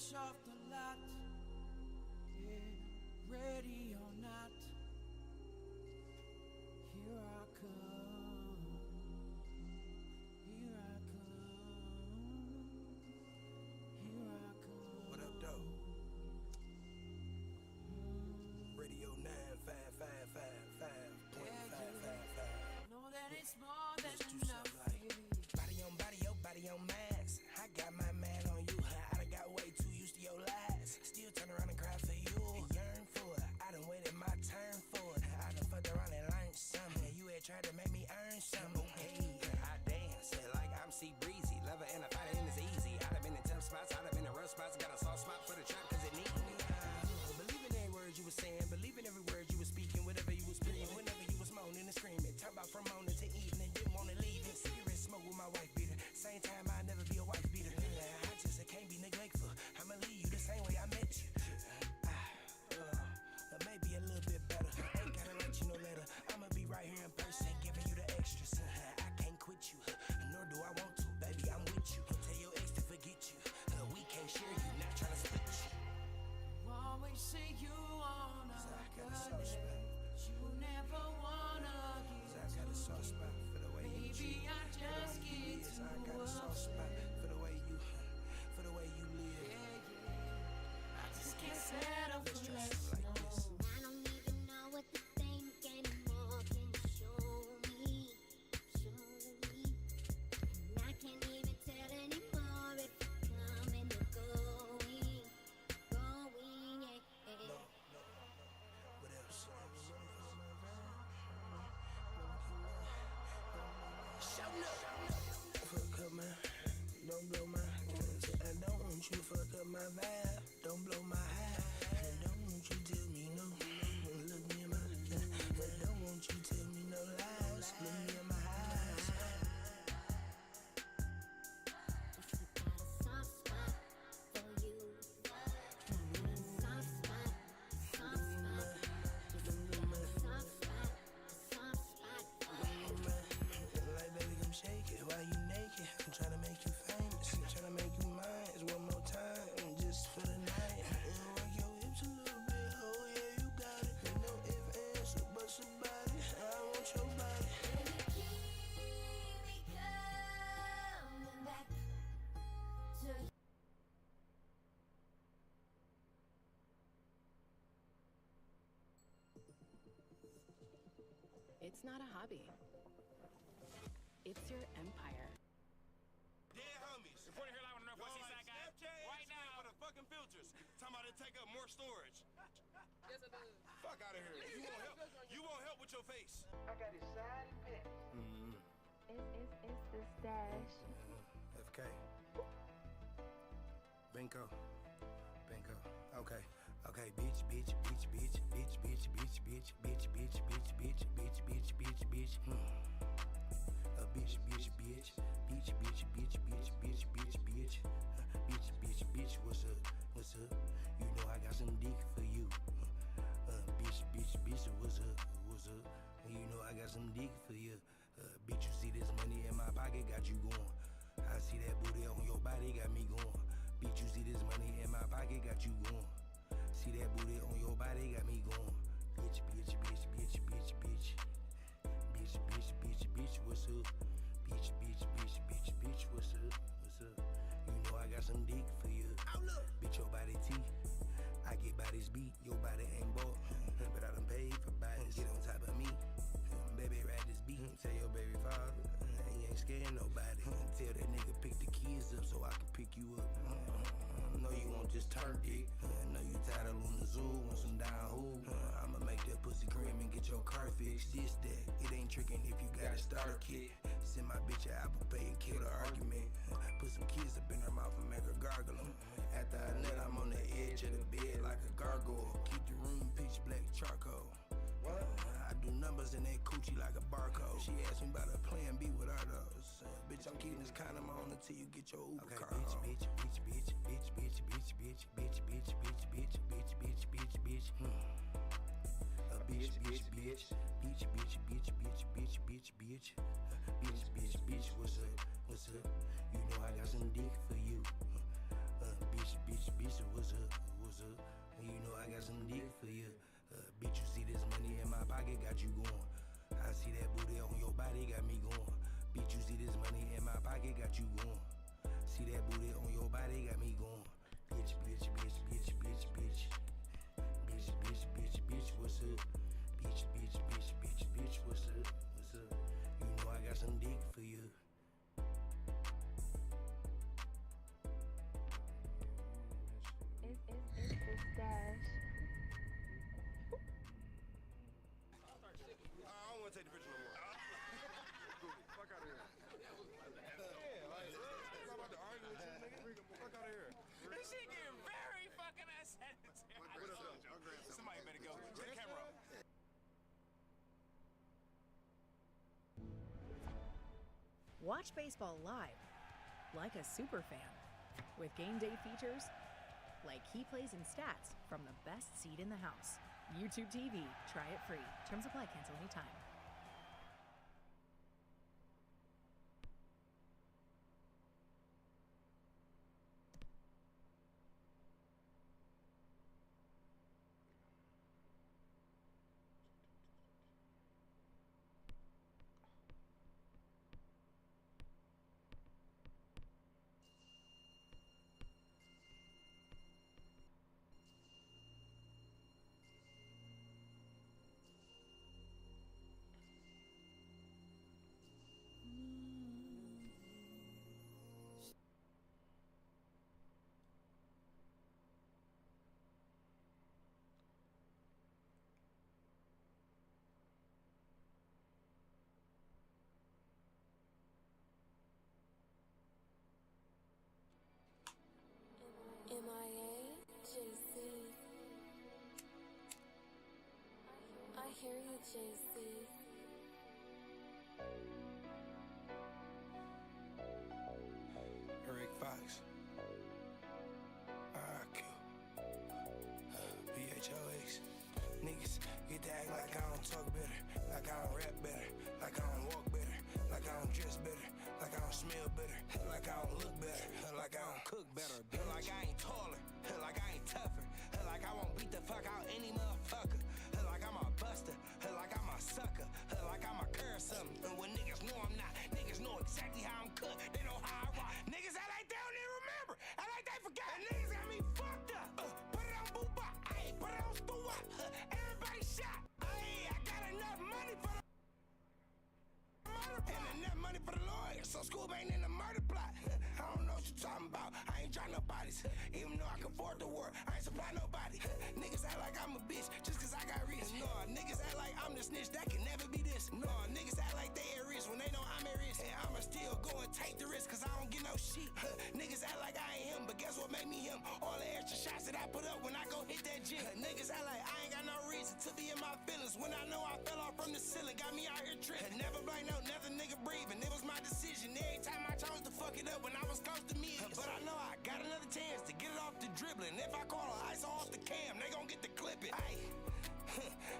fresh off the lot, yeah, ready or not, here I come, here I come, here I come. What up, though? Radio 9555.555. Know that it's more than Let's do enough. something like body on body, your body on max. I got my man on you. I done got way too used to your lies. Still turn around and cry for you and yearn for it. I done waited my turn for it. I done fucked around and learned something. You had tried to make me earn something. Hey, I dance like I'm C Breezy. Love her and I fight it and it's easy. I done been in tough spots, I done been in rough spots. Got a soft spot for the trap cause it need me. Believe in every word you were saying, believe in every word you were speaking, whatever you was speaking, whenever you was moaning and screaming. Talk about from morning to evening, didn't wanna leave it. Cigarette smoke with my wife beater. Same time I'll never be a wife beater. I just can't be neglectful. I'ma leave you the same way I met you. Maybe a little bit better. Ain't gotta write you no letter. I'ma be right here in person, giving you the extras. I can't quit you, nor do I want to. Baby, I'm with you. Tell your ex to forget you. We can't share you, not trying to split you. Always say you wanna but you never wanna give. I got a soft spot for the way you treat. Maybe I just get too I got a soft spot for the way you live. Yeah. I just can't settle for less. Like this. I don't even know what to think anymore. Can you show me? And I can't even tell anymore if you're coming or going, yeah. No. What else? Shout up. Fuck up man. Don't blow my. I don't want you to fuck up my vibe. Don't blow my high. I don't want you to tell me no. Look me in my. I don't want you to tell me no lies. Look me in my eyes. Got a soft spot for you. Soft spot. Like baby, come shake it. Why you naked? I'm trying to make you famous. I'm trying to make you mine. One more time, just for the night. Work your hips a little bit. Oh yeah, you got it. Ain't no if, ands, or buts about it. I want your body. Baby, keep me coming back to you. It's not a hobby. It's your empire. Dead homies. Reporting here live on the Northwest Eastside, guys. Snapchat Right now. for the fucking filters. Talking about it take up more storage. Yes, it does. Fuck out of here. You won't help. You won't help with your face. I got it side and back. It's the stash. FK. Bingo. Okay, bitch. A bitch. What's up? You know I got some dick for you. Bitch, what's up? You know I got some dick for you. Bitch, you see this money in my pocket, got you going. I see that booty on your body, got me going. Bitch, you see this money in my pocket, got you going. See that booty on your body, got me going. Bitch, what's up? Bitch, what's up? What's up? You know I got some dick for you. Bitch, your body T. I get bodies beat, your body ain't bought. But I done paid for bodies. Get on top of me. Baby, ride this beat. Tell your baby father, he ain't scared nobody. Tell that nigga pick the kids up so I can pick you up. Know you won't just turn dick. Know you tired of on the zoo, want some down who. I'ma make that pussy cream and get your car fixed. This, that, it ain't tricking if you got a starter kit. Send my bitch an Apple Pay and kill the argument. Put some kids up in her mouth and make her gargle them. After I nut, I'm on the edge of the bed like a gargoyle. Keep the room pitch black charcoal. I do numbers in that coochie like a barcode. She asked me about a plan B with her those. Bitch, I'm keeping this condom on until you get your Uber car home. Bitch. A bitch. What's up? You know I got some dick for you. Bitch, that booty on your body got me going. Bitch, bitch, bitch, bitch, bitch, bitch. Bitch, bitch, bitch, bitch, what's up? Bitch, bitch, bitch, bitch, bitch, what's up? What's up? You know I got some dick for you. It's the stash. I don't want to take the picture no more. Fuck out of here. Yeah, like, I'm not about to argue with you, nigga. Fuck out of here. This shit getting very fucking unsanitary. Somebody better go. Get the camera up. Watch baseball live like a super fan with game day features like key plays and stats from the best seat in the house. YouTube TV. Try it free. Terms apply. Cancel anytime. MIA, JC. I hear you, JC. Eric Fox. RQ. PHOX. Niggas get to act like I don't talk better, like I don't rap better, like I don't walk better, like I don't dress better, like I don't smell better, like I don't look better, like I don't cook better, like I ain't taller, like I ain't tougher, like I won't beat the fuck out any motherfucker, like I'm a buster, like I'm a sucker, like I'm a curse something. And when niggas know I'm not, niggas know exactly how I'm cooked. They know how I rock. Niggas act like they don't even remember. Act like they forgot. And niggas got me fucked up. Put it on Booba. Ayy, put it on Stewa. Everybody shot. Ayy, I got enough money for the murder plot. And enough money for the lawyers. So school ain't in the murder plot. I don't know what you talking about. I ain't trying no bodies. Even though I can afford the war, I ain't supply nobody. Niggas act like I'm a bitch just cause I got rich. No, niggas act like I'm the snitch that can never be this. No, niggas act like they at risk when they know I'm at risk. And I'ma still go and take the risk cause I don't get no shit. Niggas act like I ain't him, but guess what made me him? All the extra shots that I put up when I go hit that gym. Niggas act like I ain't got no reason to be in my feelings when I know I fell off from the ceiling. Got me out here tripping. Never blame no another nigga breathing. It was my decision every time I chose to fuck it up when I was close to me. But I know I got another chance to get it off the dribbling. If I call her ice off the cam, they gon' get the clip it. Ayy.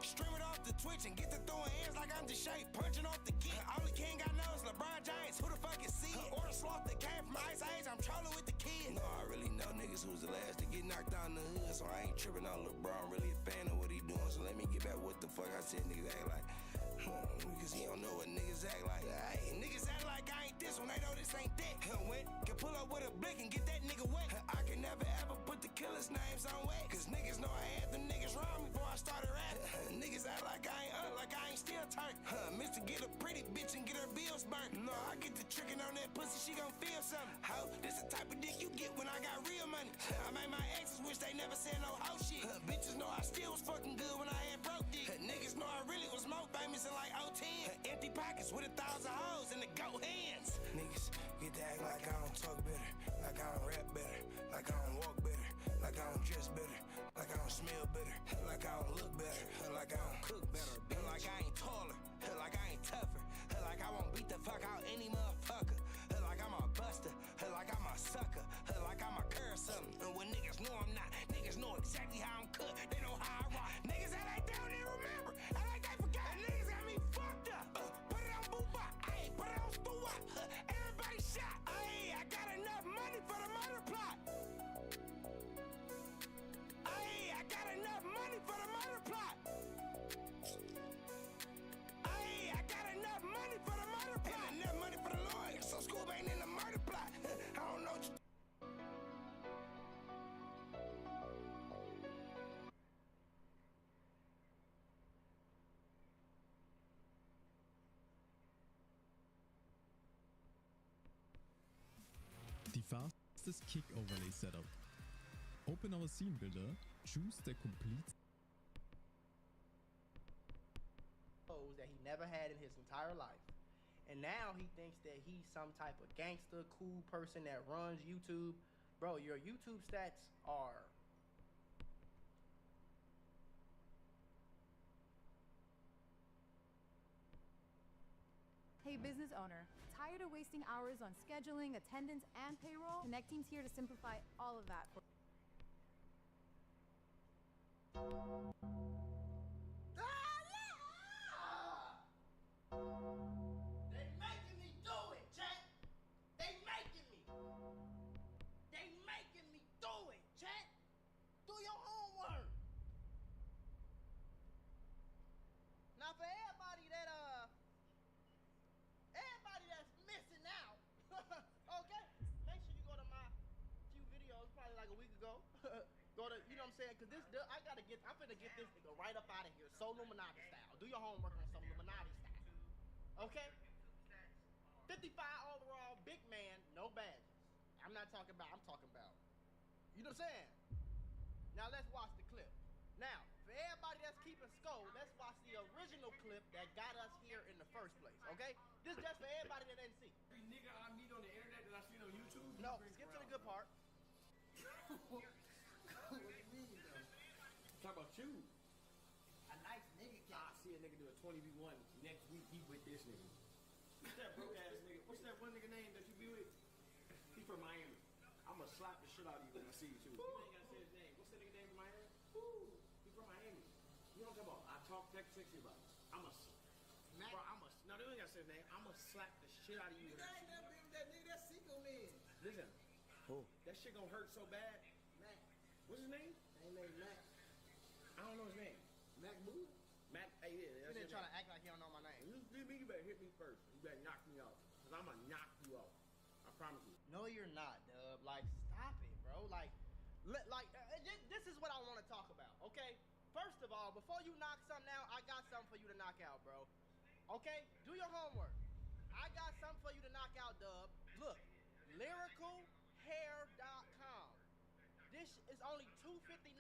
Stream it off the Twitch and get to throwing hands like I'm Dshine, punching off the kid. Only king I know is LeBron James. Who the fuck is C? Or the sloth that came from Ice Age. I'm trolling with the kids. No, I really know niggas who's the last to get knocked out in the hood, so I ain't tripping on LeBron. Really a fan of what he doing, so let me get back what the fuck I said niggas act like. Because he don't know what niggas act like. Ay, niggas act like I ain't this when they know this ain't that. When can pull up with a blick and get that nigga wet. I can never ever put the killer's names on wax. Cause niggas know I had them niggas wrong before I started rapping. Niggas act like I ain't still turned. Mr. Get a pretty bitch and get her bills burnt. No, I get the tricking on that pussy, she gon' feel something. How? This the type of dick you get when I got real money. I made my exes wish they never said no hoe shit. Bitches know I still was fucking good when I had broke dick. Niggas know I really was more famous in like 010. Empty pockets with 1,000 hoes in the goat hands. Niggas get to act like I don't talk better, like I don't rap better, like I don't walk better, like I don't dress better, like I don't smell better, like I don't look better, like I don't cook better, like I ain't taller, like I ain't tougher, like I won't beat the fuck out any motherfucker, like I'm a buster, like I'm a sucker, like I'm a curse something. And when niggas know I'm not, niggas know exactly how I'm cooked. They know how I rock. Niggas act like they don't even remember. Act like they forgot. And niggas got me fucked up. Put it on Booba. Ayy, put it on Stewa. Everybody shot. Ayy, I got enough money for the murder plot. Ayy, I got enough money for the murder plot. Ayy, I got enough money for the murder plot. And enough money for the lawyers. fastest kick overlay setup. Open our scene builder, choose the complete that he never had in his entire life. And now he thinks that he's some type of gangster, cool person that runs YouTube. Bro, your YouTube stats are... Hey, business owner. Tired of wasting hours on scheduling, attendance, and payroll? Connecting's here to simplify all of that for They making me do it, chat. They making me. They making me do it, chat. Do your homework. Now for everybody that's missing out, okay? Make sure you go to my few videos, probably like a week ago. Go to, you know what I'm saying? Cause I'm finna get this nigga right up out of here, so Illuminati style. Do your homework on some Illuminati style, okay? 55 overall, big man, no badges. I'm talking about, you know what I'm saying? Now let's watch the clip. Now, for everybody that's keeping score, let's watch the original clip that got us here in the first place, okay? This is just for everybody that didn't see. Every nigga I meet on the internet that I seen on YouTube. No, skip to the good part. What do you mean, though? Talk about you. A nice nigga I see a nigga do a 20v1 next week. He with this nigga. What's that broke ass nigga? What's that one nigga name that you be with? He from Miami. I'ma slap the shit out of you when I see you too. You ain't gotta say his name. What's that nigga name from Miami? He from Miami. You know what I'm talking about? I talk text you about it. No, you ain't gotta say his name. I'ma slap the shit out of you. Nigga, I ain't never been with that nigga. That's Seco man. Listen. Who? That shit gonna hurt so bad. Mac. What's his name? His name Mac. I don't know his name. Mac Boo? Mac, hey, yeah, that's He his trying name. to act like he don't know my name. You better hit me first. You better knock me out. Cause I'ma knock you out. I promise you. No, you're not, dub. Like, stop it, bro. This is what I want to talk about, okay? First of all, before you knock something out, I got something for you to knock out, bro. Okay? Do your homework. I got something for you to knock out, dub. Look, lyricalhair.com. This is only $2.59.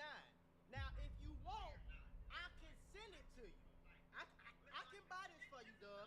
Now, if you want, I can send it to you. I can buy this for you, dub.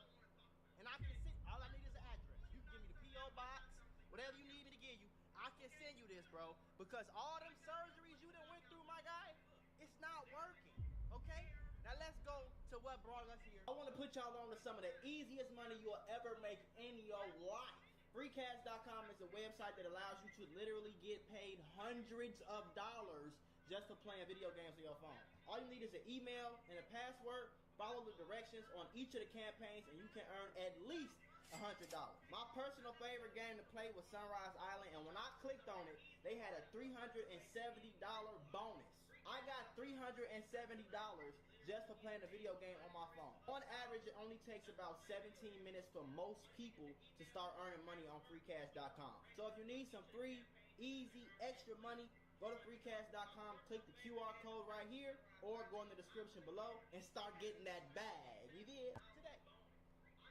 And I can send, all I need is an address. You can give me the P.O. box, whatever you need me to give you. I can send you this, bro. Because all them surgeries you done went through, my guy, it's not working, okay? Now let's go to what brought us here. I want to put y'all on to some of the easiest money you'll ever make in your life. Freecast.com is a website that allows you to literally get paid hundreds of dollars just for playing video games on your phone. All you need is an email and a password. Follow the directions on each of the campaigns and you can earn at least $100. My personal favorite game to play was Sunrise Island, and when I clicked on it, they had a $370 bonus. I got $370 just for playing a video game on my phone. On average, it only takes about 17 minutes for most people to start earning money on freecast.com. So if you need some free, easy, extra money, go to freecast.com, click the QR code right here, or go in the description below and start getting that bag. You did? Today.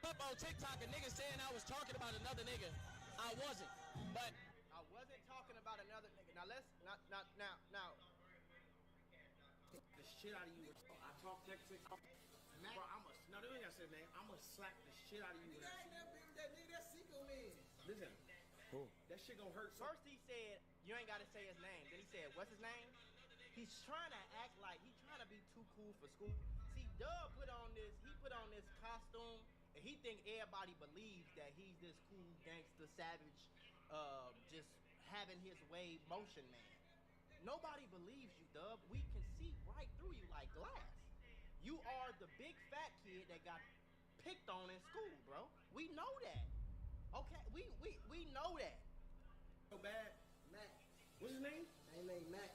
Up on TikTok, a nigga saying I was talking about another nigga. I wasn't, but I wasn't talking about another nigga. Now let's now. The shit out of you. I talk text. Bro, you ain't gotta say his name. I'ma slap the shit out of you. Nigga, I ain't never been with that nigga. That's Seco man. Listen. Who? That shit gonna hurt so. First he said, you ain't gotta say his name. Then he said, what's his name? He's trying to act like he's trying to be too cool for school. See, Dub put on this costume, and he think everybody believes that he's this cool gangster savage, just having his way motion man. Nobody believes you, Dub. We can see right through you like glass. You are the big fat kid that got picked on in school, bro. We know that. Okay, we know that. So bad. Mac. What's his name? His name Mac.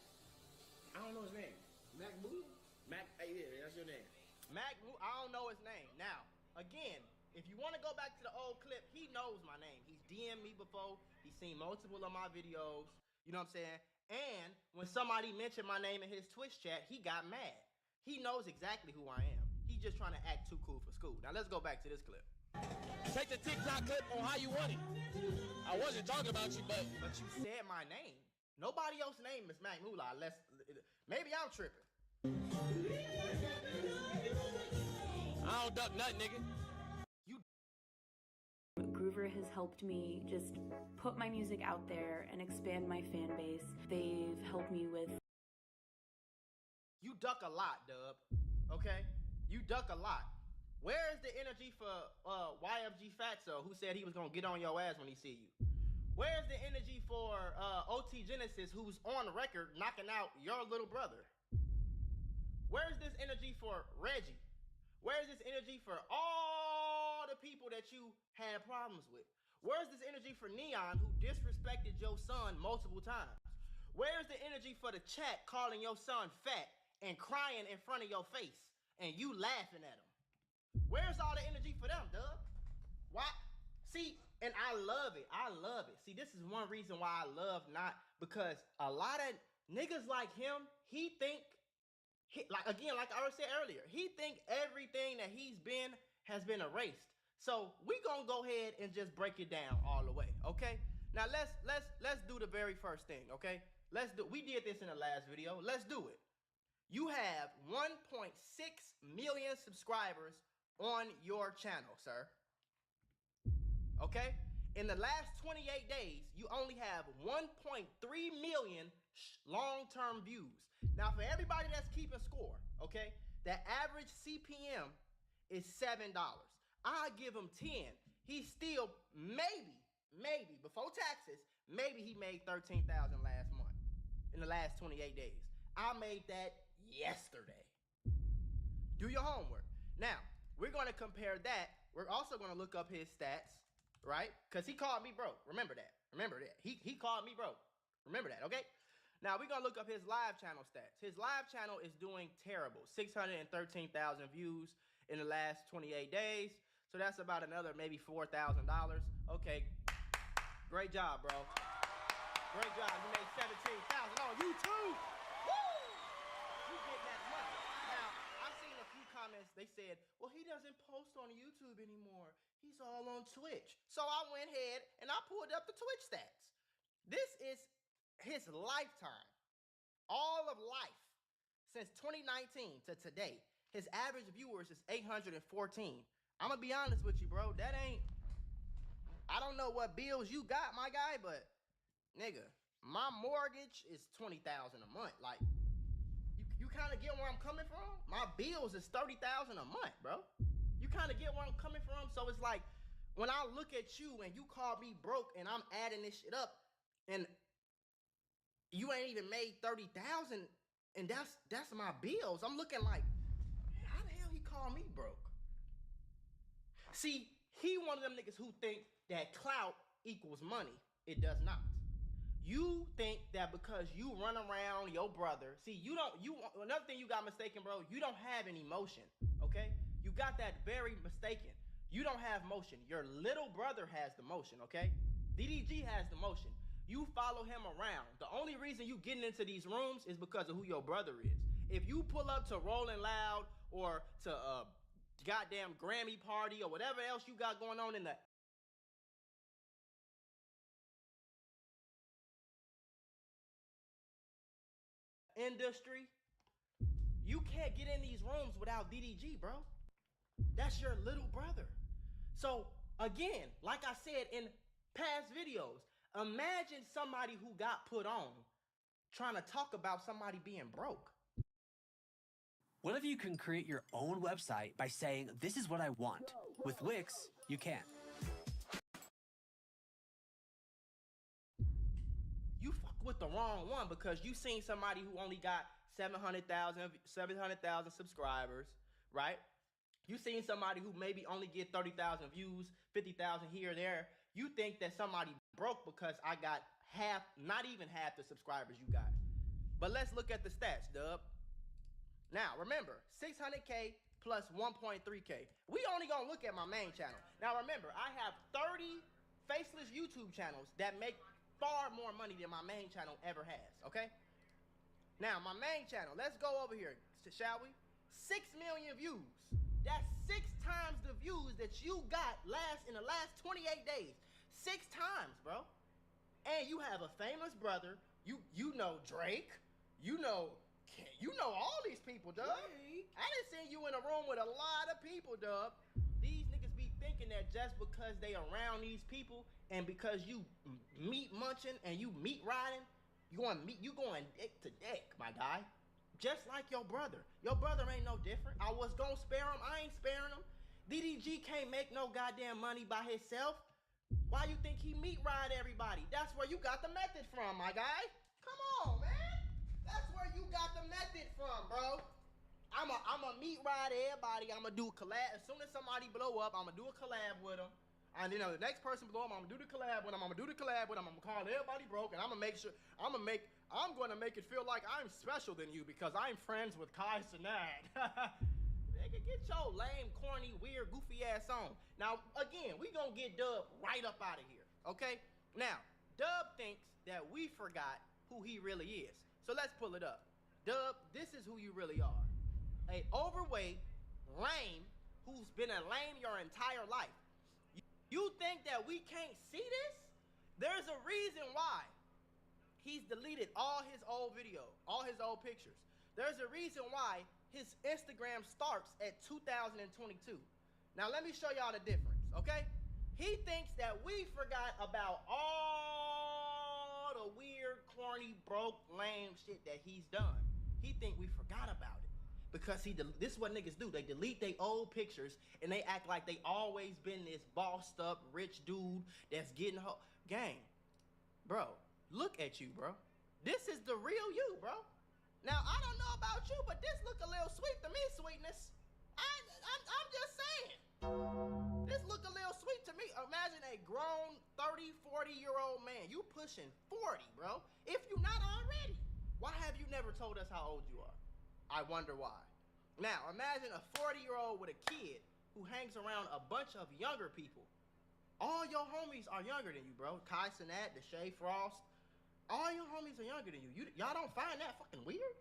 I don't know his name. Mac Boo? Mac, hey, yeah, that's your name. Mac Boo, I don't know his name. Now, again, if you want to go back to the old clip, he knows my name. He's DM'd me before. He's seen multiple of my videos. You know what I'm saying? And when somebody mentioned my name in his Twitch chat, he got mad. He knows exactly who I am. He's just trying to act too cool for school. Now let's go back to this clip. Take the TikTok clip on how you want it. I wasn't talking about you, but you said my name. Nobody else's name is Mac Moolah. Maybe I'm tripping. I don't duck nothing, nigga. Groover has helped me just put my music out there and expand my fan base. They've helped me with... You duck a lot, Dub. Okay? You duck a lot. Where is the energy for YFG Fatso, who said he was gonna get on your ass when he see you? Where's the energy for OT Genesis, who's on record knocking out your little brother? Where's this energy for Reggie? Where's this energy for all the people that you had problems with? Where's this energy for Neon, who disrespected your son multiple times? Where's the energy for the chat calling your son fat and crying in front of your face and you laughing at him? Where's all the energy for them, Dub? Why? See, and I love it. I love it. See, this is one reason why I love not, because a lot of niggas like him, he think, like I already said earlier, he think everything that he's been has been erased. So we gonna go ahead and just break it down all the way, okay? Now let's do the very first thing, okay? We did this in the last video. Let's do it. You have 1.6 million subscribers on your channel, sir. Okay? In the last 28 days, you only have 1.3 million long-term views. Now, for everybody that's keeping score, okay, the average CPM is $7. I give him 10. He still maybe before taxes, maybe he made $13,000 last month in the last 28 days. I made that yesterday. Do your homework. Now, we're going to compare that. We're also going to look up his stats, right? Because he called me broke. Remember that. He called me broke. Remember that, okay? Now, we're going to look up his live channel stats. His live channel is doing terrible. 613,000 views in the last 28 days. So that's about another maybe $4,000. Okay. Great job, bro. Great job. You made 17,000 on YouTube. Woo! You get that money. Now, I've seen a few comments. They said, well, he doesn't post on YouTube anymore. He's all on Twitch. So I went ahead and I pulled up the Twitch stats. This is his lifetime, all of life, since 2019 to today. His average viewers is 814. I'm gonna be honest with you, bro. That ain't, I don't know what bills you got, my guy, but nigga, my mortgage is $20,000 a month. Like, you kind of get where I'm coming from? My bills is $30,000 a month, bro. You kind of get where I'm coming from? So it's like, when I look at you and you call me broke and I'm adding this shit up and you ain't even made 30,000 and that's my bills. I'm looking like, how the hell he call me broke? See, he one of them niggas who think that clout equals money. It does not. You think that because you run around your brother, see, another thing you got mistaken, bro, you don't have any motion, okay? You got that very mistaken. You don't have motion. Your little brother has the motion, okay? DDG has the motion. You follow him around. The only reason you getting into these rooms is because of who your brother is. If you pull up to Rolling Loud or to a goddamn Grammy party or whatever else you got going on in the industry, you can't get in these rooms without DDG, bro. That's your little brother. So again, like I said in past videos, imagine somebody who got put on trying to talk about somebody being broke. What if you can create your own website by saying, this is what I want? With Wix, you can. You fuck with the wrong one because you seen somebody who only got 700,000 subscribers, right? You seen somebody who maybe only get 30,000 views, 50,000 here or there. You think that somebody broke because I got half, not even half the subscribers you got. But let's look at the stats, Dub. Now, remember, 600K plus 1.3K. We only gonna look at my main channel. Now, remember, I have 30 faceless YouTube channels that make far more money than my main channel ever has, okay? Now, my main channel, let's go over here, shall we? 6 million views. That's 6 times the views that you got in the last 28 days. 6 times, bro. And you have a famous brother. You know Drake. You know all these people, dub. Drake. I done seen you in a room with a lot of people, dub. These niggas be thinking that just because they around these people and because you meat munching and you meat riding, you going dick to dick, my guy. Just like your brother. Your brother ain't no different. I was gonna spare him. I ain't sparing him. DDG can't make no goddamn money by himself. Why you think he meat ride everybody? That's where you got the method from, my guy. Come on, man. That's where you got the method from, bro. I'm a meat ride everybody. I'm gonna do a collab. As soon as somebody blow up, I'm gonna do a collab with them. And then the next person blow up, I'm gonna do the collab with them. I'm gonna call everybody broke, and I'm gonna make it feel like I'm special than you because I'm friends with Kai Cenat. Nigga, get your lame, corny, weird, goofy ass on. Now, again, we gonna get Dub right up out of here, okay? Now, Dub thinks that we forgot who he really is. So let's pull it up. Dub, this is who you really are. A overweight, lame, who's been a lame your entire life. You think that we can't see this? There's a reason why he's deleted all his old videos, all his old pictures. There's a reason why his Instagram starts at 2022. Now let me show y'all the difference, okay? He thinks that we forgot about all the weird, corny, broke, lame shit that he's done. He think we forgot about it. Because this is what niggas do. They delete their old pictures and they act like they always been this bossed up, rich dude that's getting gang. Bro, look at you, bro. This is the real you, bro. Now, I don't know about you, but this look a little sweet to me, sweetness. I'm just saying. This look a little sweet to me. Imagine a grown 30, 40-year-old man. You pushing 40, bro. If you not already. Why have you never told us how old you are? I wonder why. Now, imagine a 40-year-old with a kid who hangs around a bunch of younger people. All your homies are younger than you, bro. Kai Cenat, Dshine Frost. All your homies are younger than you. Y'all don't find that fucking weird?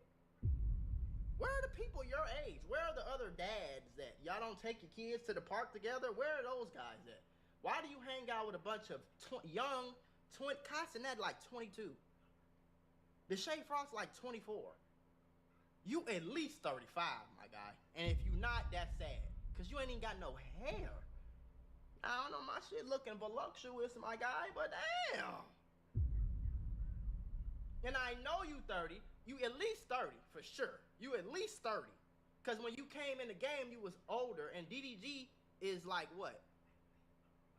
Where are the people your age? Where are the other dads at? Y'all don't take your kids to the park together? Where are those guys at? Why do you hang out with a bunch of Kai Cenat like 22? Dshine Frost like 24. You at least 35, my guy. And if you not, that's sad. Because you ain't even got no hair. I don't know, my shit looking voluptuous, my guy, but damn. And I know you 30. You at least 30, for sure. You at least 30. Because when you came in the game, you was older. And DDG is like, what?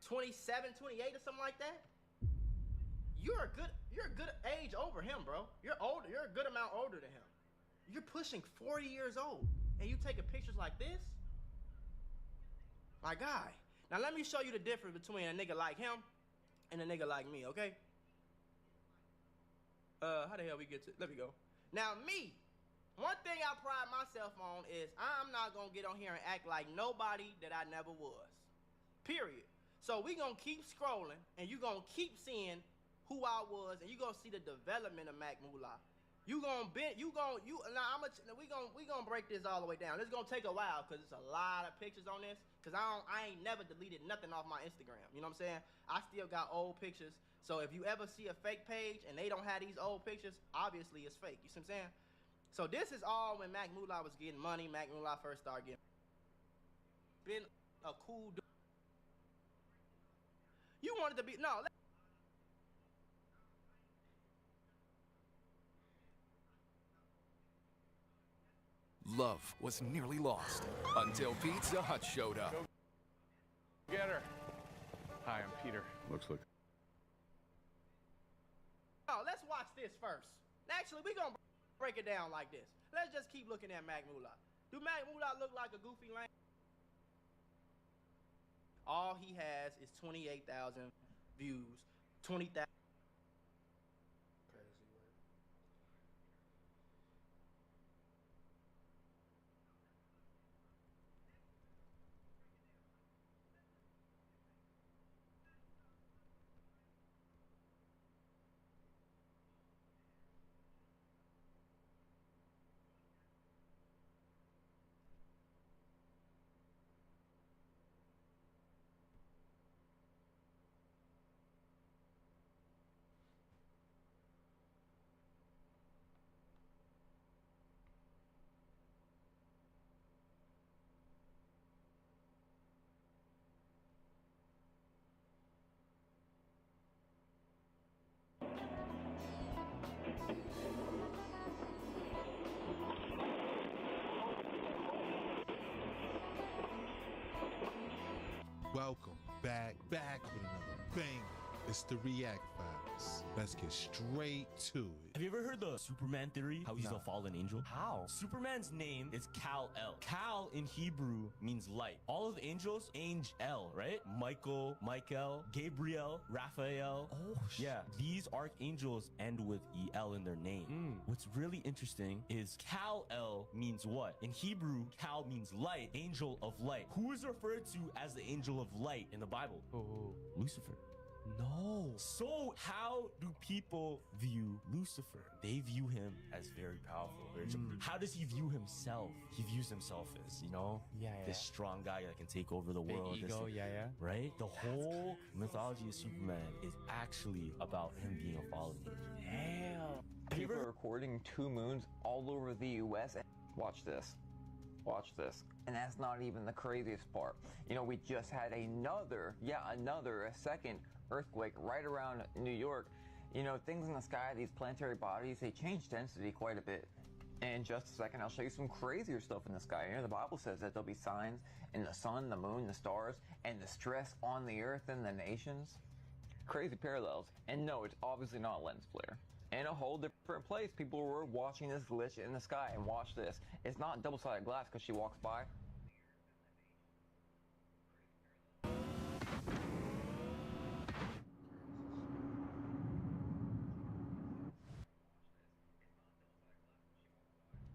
27, 28 or something like that? You're a good age over him, bro. You're older. You're a good amount older than him. You're pushing 40 years old, and you taking pictures like this? My guy. Now, let me show you the difference between a nigga like him and a nigga like me, okay? How the hell we get to... Let me go. Now, me, one thing I pride myself on is I'm not going to get on here and act like nobody that I never was. Period. So we going to keep scrolling, and you going to keep seeing who I was, and you going to see the development of Mac Moolah. We gonna break this all the way down. It's gonna take a while because it's a lot of pictures on this. Cause I ain't never deleted nothing off my Instagram. You know what I'm saying? I still got old pictures. So if you ever see a fake page and they don't have these old pictures, obviously it's fake. You see what I'm saying? So this is all when Mac Moolah was getting money. Mac Moolah first started getting. Been a cool dude. You wanted to be no. Love was nearly lost until Pizza Hut showed up. Go get her. Hi, I'm Peter. Looks like... Oh, let's watch this first. Actually, we're going to break it down like this. Let's just keep looking at Mac Moolah. Do Mac Moolah look like a goofy lame? All he has is 28,000 views. 20,000. Welcome back with another bang. It's the React Files. Let's get straight to it. Have you ever heard the Superman theory? How he's No. a fallen angel? How? Superman's name is Kal-El. Kal in Hebrew means light. All of the angels, Angel, right? Michael, Gabriel, Raphael. Oh, yeah. These archangels end with El in their name. What's really interesting is Kal-El means what? In Hebrew, Kal means light, angel of light. Who is referred to as the angel of light in the Bible? Lucifer. No. So how do people view Lucifer? They view him as very powerful. How does he view himself? He views himself as, this strong guy that can take over the world. Big ego, Right? The whole mythology of Superman is actually about him being a fallen angel. Damn. People are recording 2 moons all over the U.S. Watch this. Watch this. And that's not even the craziest part. We just had a second earthquake right around New York. Things in the sky, these planetary bodies, they change density quite a bit. And in just a second, I'll show you some crazier stuff in the sky. The Bible says that there'll be signs in the sun, the moon, the stars, and the stress on the earth and the nations. Crazy parallels. And no, it's obviously not lens flare. In a whole different place, people were watching this glitch in the sky. And watch this. It's not double-sided glass because she walks by.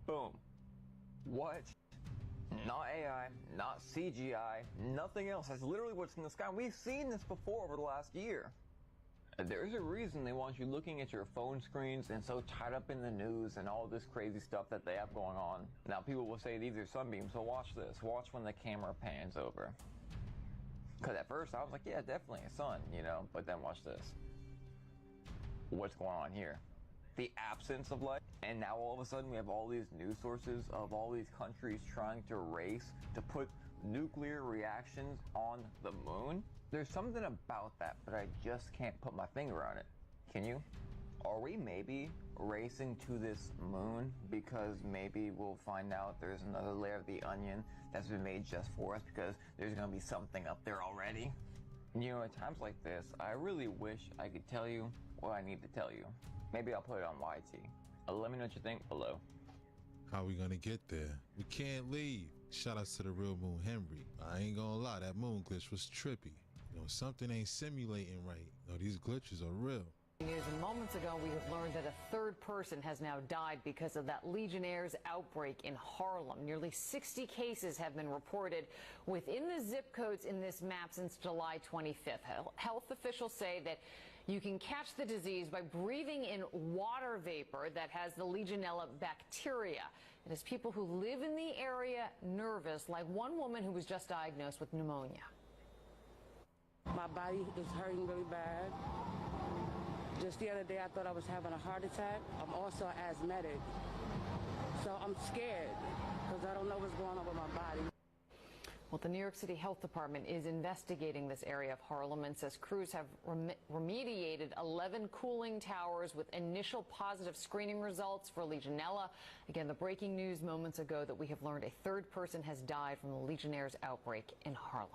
Boom. What? Not AI, not CGI, nothing else. That's literally what's in the sky. We've seen this before over the last year. There's a reason they want you looking at your phone screens and so tied up in the news and all this crazy stuff that they have going on. Now people will say these are sunbeams, so watch this. Watch when the camera pans over. Because at first I was like, yeah, definitely a sun, but then watch this. What's going on here? The absence of light, and now all of a sudden we have all these news sources of all these countries trying to race to put nuclear reactions on the moon. There's something about that, but I just can't put my finger on it. Can you? Are we maybe racing to this moon because maybe we'll find out there's another layer of the onion that's been made just for us because there's gonna be something up there already? At times like this, I really wish I could tell you what I need to tell you. Maybe I'll put it on YT. Let me know what you think below. How we gonna get there? We can't leave. Shout outs to the real Moon Henry. I ain't gonna lie, that moon glitch was trippy. Something ain't simulating right. These glitches are real. News, and moments ago, we have learned that a third person has now died because of that Legionnaire's outbreak in Harlem. Nearly 60 cases have been reported within the zip codes in this map since July 25th. Health officials say that you can catch the disease by breathing in water vapor that has the Legionella bacteria. It has people who live in the area nervous, like one woman who was just diagnosed with pneumonia. My body is hurting really bad. Just the other day, I thought I was having a heart attack. I'm also asthmatic. So I'm scared because I don't know what's going on with my body. Well, the New York City Health Department is investigating this area of Harlem and says crews have remediated 11 cooling towers with initial positive screening results for Legionella. Again, the breaking news moments ago that we have learned a third person has died from the Legionnaire's outbreak in Harlem.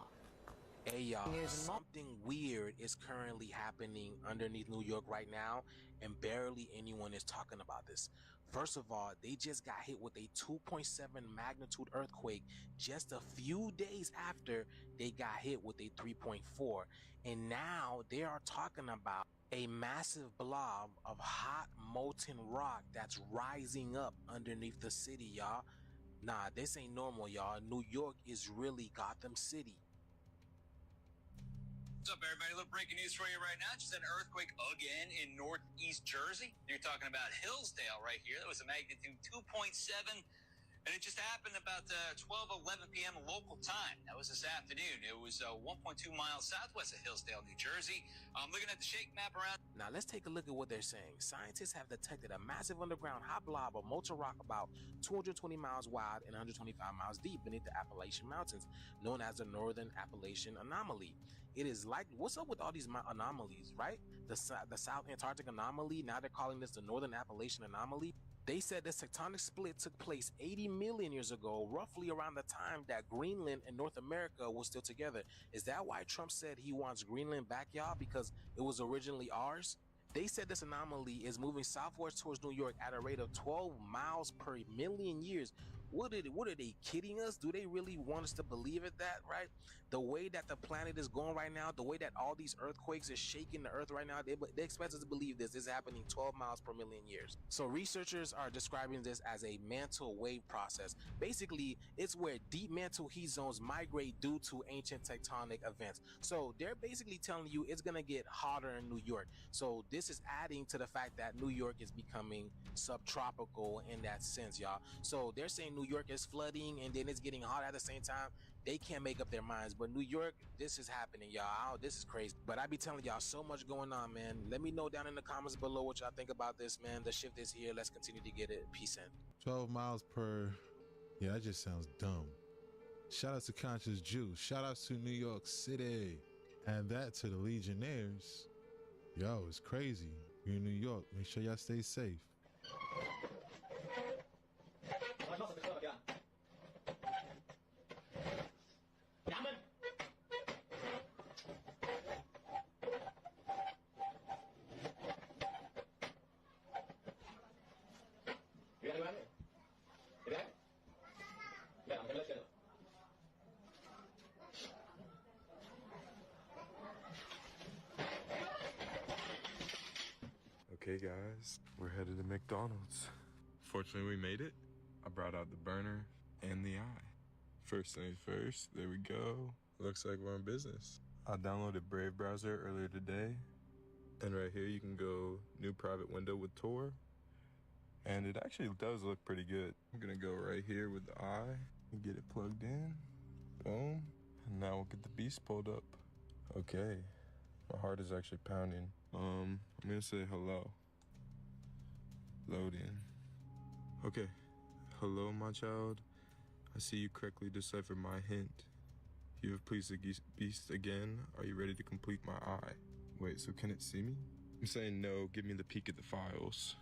Hey y'all, something weird is currently happening underneath New York right now, and barely anyone is talking about this. First of all, they just got hit with a 2.7 magnitude earthquake just a few days after they got hit with a 3.4. And now they are talking about a massive blob of hot molten rock that's rising up underneath the city, y'all. Nah, this ain't normal, y'all. New York is really Gotham City. What's up, everybody? A little breaking news for you right now. Just an earthquake again in northeast Jersey. You're talking about Hillsdale right here. That was a magnitude 2.7, and it just happened about 11 p.m. local time. That was this afternoon. It was 1.2 miles southwest of Hillsdale, New Jersey. I'm looking at the shake map around. Now let's take a look at what they're saying. Scientists have detected a massive underground hot blob of molten rock about 220 miles wide and 125 miles deep beneath the Appalachian Mountains, known as the Northern Appalachian Anomaly. it is likely. What's up with all these anomalies, right? The South Antarctic anomaly, now they're calling this the Northern Appalachian anomaly. They said this tectonic split took place 80 million years ago, roughly around the time that Greenland and North America was still together. Is that why Trump said he wants Greenland back, y'all? Because it was originally ours? They said this anomaly is moving southwards towards New York at a rate of 12 miles per million years. What are they kidding us? Do they really want us to believe it that, right? The way that the planet is going right now, the way that all these earthquakes are shaking the earth right now, they expect us to believe this is happening 12 miles per million years. So researchers are describing this as a mantle wave process. Basically, it's where deep mantle heat zones migrate due to ancient tectonic events. So they're basically telling you it's going to get hotter in New York. So this is adding to the fact that New York is becoming subtropical in that sense, y'all. So they're saying New York is flooding and then it's getting hot at the same time. They can't make up their minds, but New York, this is happening, y'all. This is crazy. But I be telling y'all so much going on, man. Let me know down in the comments below what y'all think about this, man. The shift is here. Let's continue to get it. Peace in. 12 miles per. Yeah, that just sounds dumb. Shout out to Conscious Juice. Shout out to New York City. And that to the Legionnaires. Yo, it's crazy. You're in New York. Make sure y'all stay safe. Okay guys, we're headed to McDonald's. Fortunately we made it. I brought out the burner and the eye. First things first, there we go. Looks like we're in business. I downloaded Brave browser earlier today. And right here you can go new private window with Tor. And it actually does look pretty good. I'm gonna go right here with the eye and get it plugged in. Boom. And now we'll get the beast pulled up. Okay. My heart is actually pounding. I'm gonna say hello. Loading. Okay. Hello, my child. I see you correctly deciphered my hint. You have pleased the beast again. Are you ready to complete my eye? Wait, so can it see me? I'm saying no. Give me the peek at the files.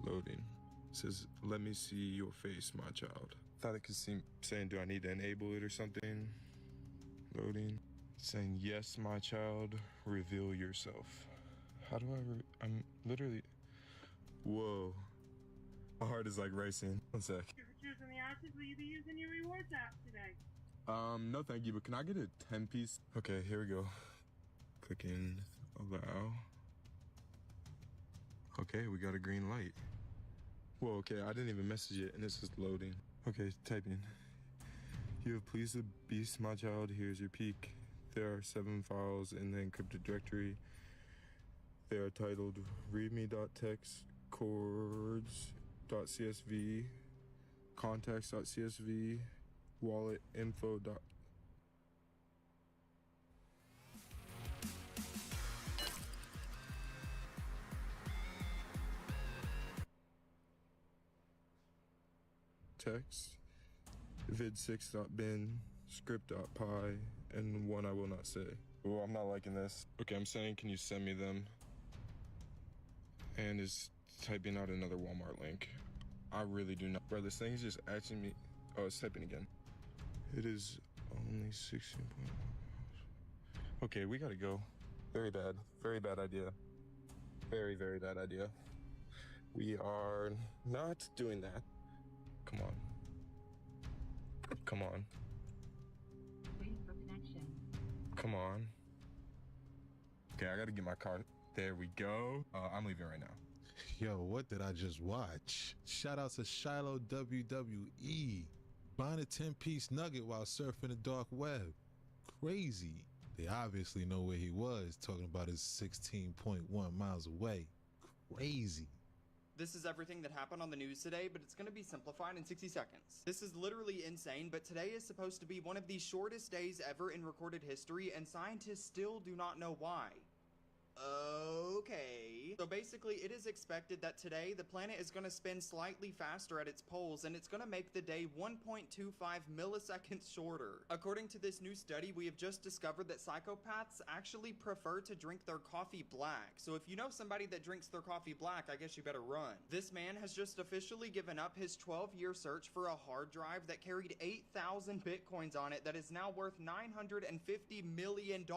Loading. It says, let me see your face, my child. Thought it could see, saying, do I need to enable it or something? Loading. Saying, yes, my child, reveal yourself. How do I'm literally, whoa. My heart is like racing. One sec. Temperatures in the arches, will you be using your rewards app today? No thank you, but can I get a 10-piece? Okay, here we go. Clicking allow. Okay, we got a green light. Whoa, okay, I didn't even message it and it's just loading. Okay, typing. You have pleased the beast, my child, here's your peek. There are 7 files in the encrypted directory. They are titled readme.txt, chords.csv, contacts.csv, wallet info. Text, vid6.bin, script.py, and one I will not say. Oh, I'm not liking this. Okay, I'm saying, can you send me them? And is typing out another Walmart link. I really do not. Bro, this thing is just asking me. Oh, it's typing again. It is only 16.1. Okay, we gotta go. Very bad. Very bad idea. Very, very bad idea. We are not doing that. Come on. Come on. Waiting for connection. Come on. Okay, I gotta get my car. There we go. I'm leaving right now. Yo, what did I just watch? Shout out to Shiloh WWE. Buying a 10-piece nugget while surfing the dark web. Crazy. They obviously know where he was, talking about his 16.1 miles away. Crazy. This is everything that happened on the news today, but it's going to be simplified in 60 seconds. This is literally insane, but today is supposed to be one of the shortest days ever in recorded history, and scientists still do not know why. Okay. So basically, it is expected that today the planet is going to spin slightly faster at its poles, and it's going to make the day 1.25 milliseconds shorter. According to this new study, we have just discovered that psychopaths actually prefer to drink their coffee black. So if you know somebody that drinks their coffee black, I guess you better run. This man has just officially given up his 12-year search for a hard drive that carried 8,000 bitcoins on it that is now worth $950 million.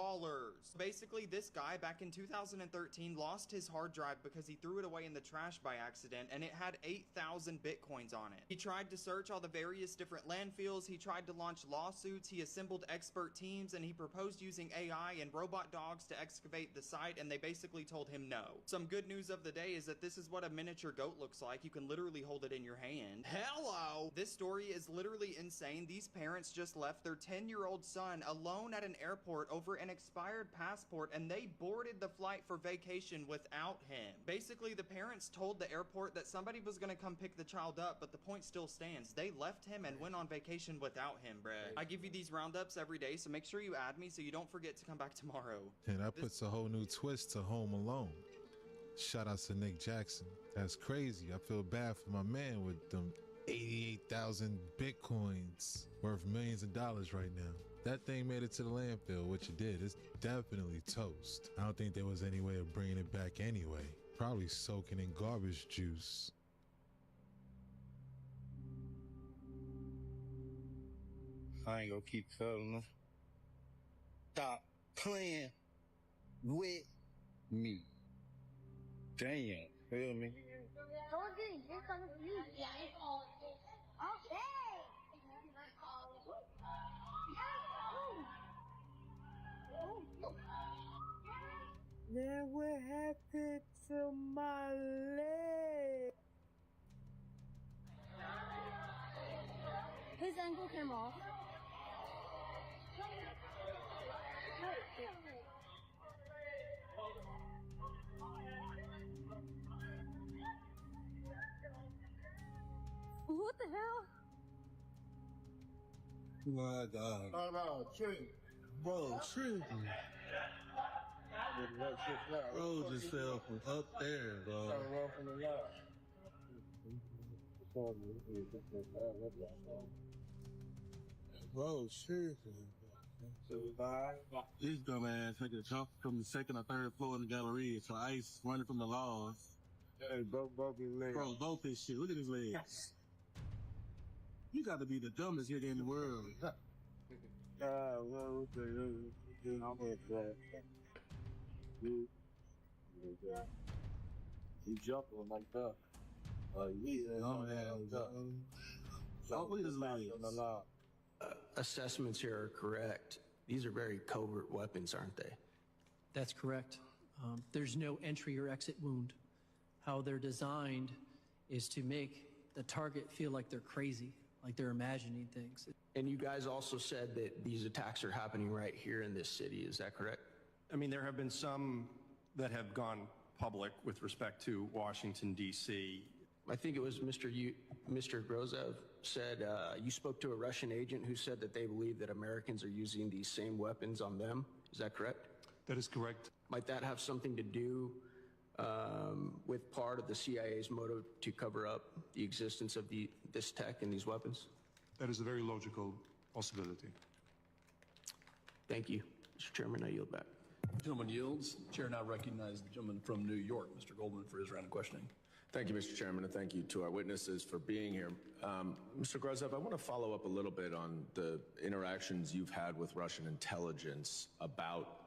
Basically, this guy back in 2013 lost his hard drive because he threw it away in the trash by accident, and it had 8,000 bitcoins on it. He tried to search all the various different landfills, he tried to launch lawsuits, he assembled expert teams, and he proposed using AI and robot dogs to excavate the site, and they basically told him no. Some good news of the day is that this is what a miniature goat looks like. You can literally hold it in your hand. Hello! This story is literally insane. These parents just left their 10-year-old son alone at an airport over an expired passport, and they boarded the flight for vacation without him. Basically, the parents told the airport that somebody was gonna come pick the child up, but the point still stands. They left him and went on vacation without him, bruh. I give you these roundups every day, so make sure you add me so you don't forget to come back tomorrow. And that puts a whole new twist to Home Alone. Shout out to Nick Jackson. That's crazy. I feel bad for my man with them 88,000 bitcoins worth millions of dollars right now. That thing made it to the landfill, which it did. It's definitely toast. I don't think there was any way of bringing it back anyway. Probably soaking in garbage juice. I ain't gonna keep telling them. Stop playing with me. Damn, feel me? Then what happened to my leg? His ankle came off. What the hell? My God. Oh no, tree. Bro, tree. Bro just fell from up there, bro. Bro, seriously. This dumbass taking a jump from the second or third floor in the gallery, so ice running from the laws. Hey, both his legs. Bro, both his shit. Look at his legs. You gotta be the dumbest nigga in the world. He jumping like that. Look at his legs. Assessments here are correct. These are very covert weapons, aren't they? That's correct. There's no entry or exit wound. How they're designed is to make the target feel like they're crazy, like they're imagining things. And you guys also said that these attacks are happening right here in this city. Is that correct? I mean, there have been some that have gone public with respect to Washington, D.C. I think it was Mr. Grozev said you spoke to a Russian agent who said that they believe that Americans are using these same weapons on them. Is that correct? That is correct. Might that have something to do with part of the CIA's motive to cover up the existence of this tech and these weapons? That is a very logical possibility. Thank you. Mr. Chairman, I yield back. Gentleman yields. Chair now recognizes the gentleman from New York, Mr. Goldman, for his round of questioning. Thank you, Mr. Chairman, and thank you to our witnesses for being here. Mr. Grozev, I want to follow up a little bit on the interactions you've had with Russian intelligence about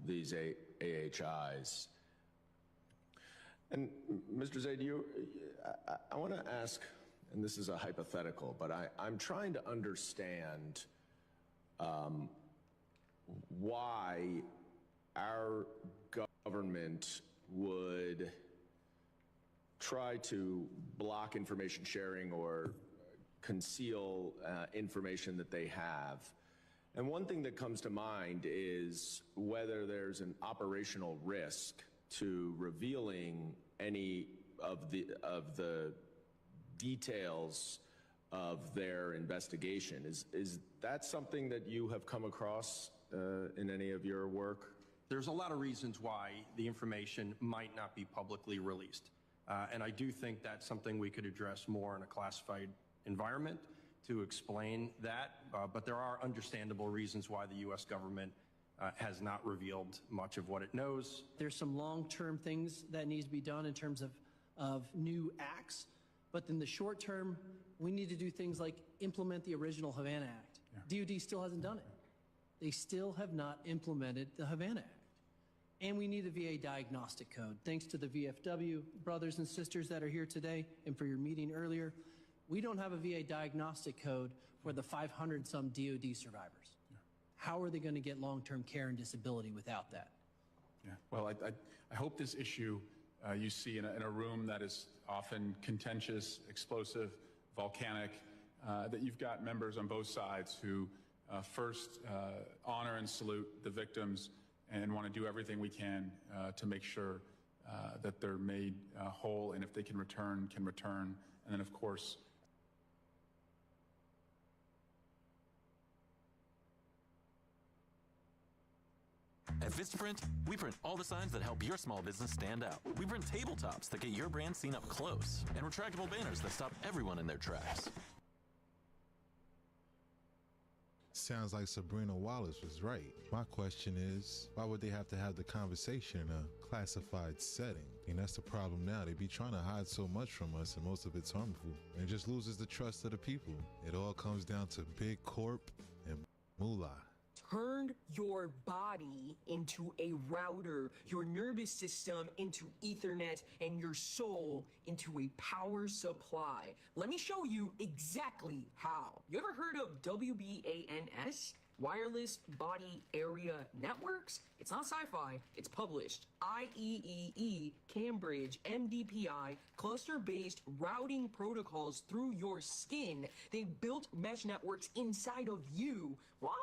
these AHIs. And Mr. Zaid, I want to ask, and this is a hypothetical, but I'm trying to understand why our government would try to block information sharing or conceal information that they have. And one thing that comes to mind is whether there's an operational risk to revealing any of the details of their investigation. Is that something that you have come across in any of your work? There's a lot of reasons why the information might not be publicly released. And I do think that's something we could address more in a classified environment to explain that. But there are understandable reasons why the U.S. government has not revealed much of what it knows. There's some long-term things that needs to be done in terms of new acts. But in the short term, we need to do things like implement the original Havana Act. DOD still hasn't done it. They still have not implemented the Havana Act. And we need a VA diagnostic code. Thanks to the VFW brothers and sisters that are here today and for your meeting earlier, we don't have a VA diagnostic code for the 500-some DOD survivors. How are they going to get long-term care and disability without that? Yeah. Well, I hope this issue you see in a room that is often contentious, explosive, volcanic, that you've got members on both sides who first honor and salute the victims and want to do everything we can to make sure that they're made whole, and if they can return, And then, of course, at Vistaprint, we print all the signs that help your small business stand out. We print tabletops that get your brand seen up close, and retractable banners that stop everyone in their tracks. Sounds like Sabrina Wallace was right. My question is, why would they have to have the conversation in a classified setting? And that's the problem now. They be trying to hide so much from us, and most of it's harmful. And it just loses the trust of the people. It all comes down to big corp and moolah. Turn your body into a router, your nervous system into Ethernet, and your soul into a power supply. Let me show you exactly how. You ever heard of WBANS? Wireless Body Area Networks? It's not sci-fi, it's published. IEEE, Cambridge, MDPI, cluster-based routing protocols through your skin. They built mesh networks inside of you. Why?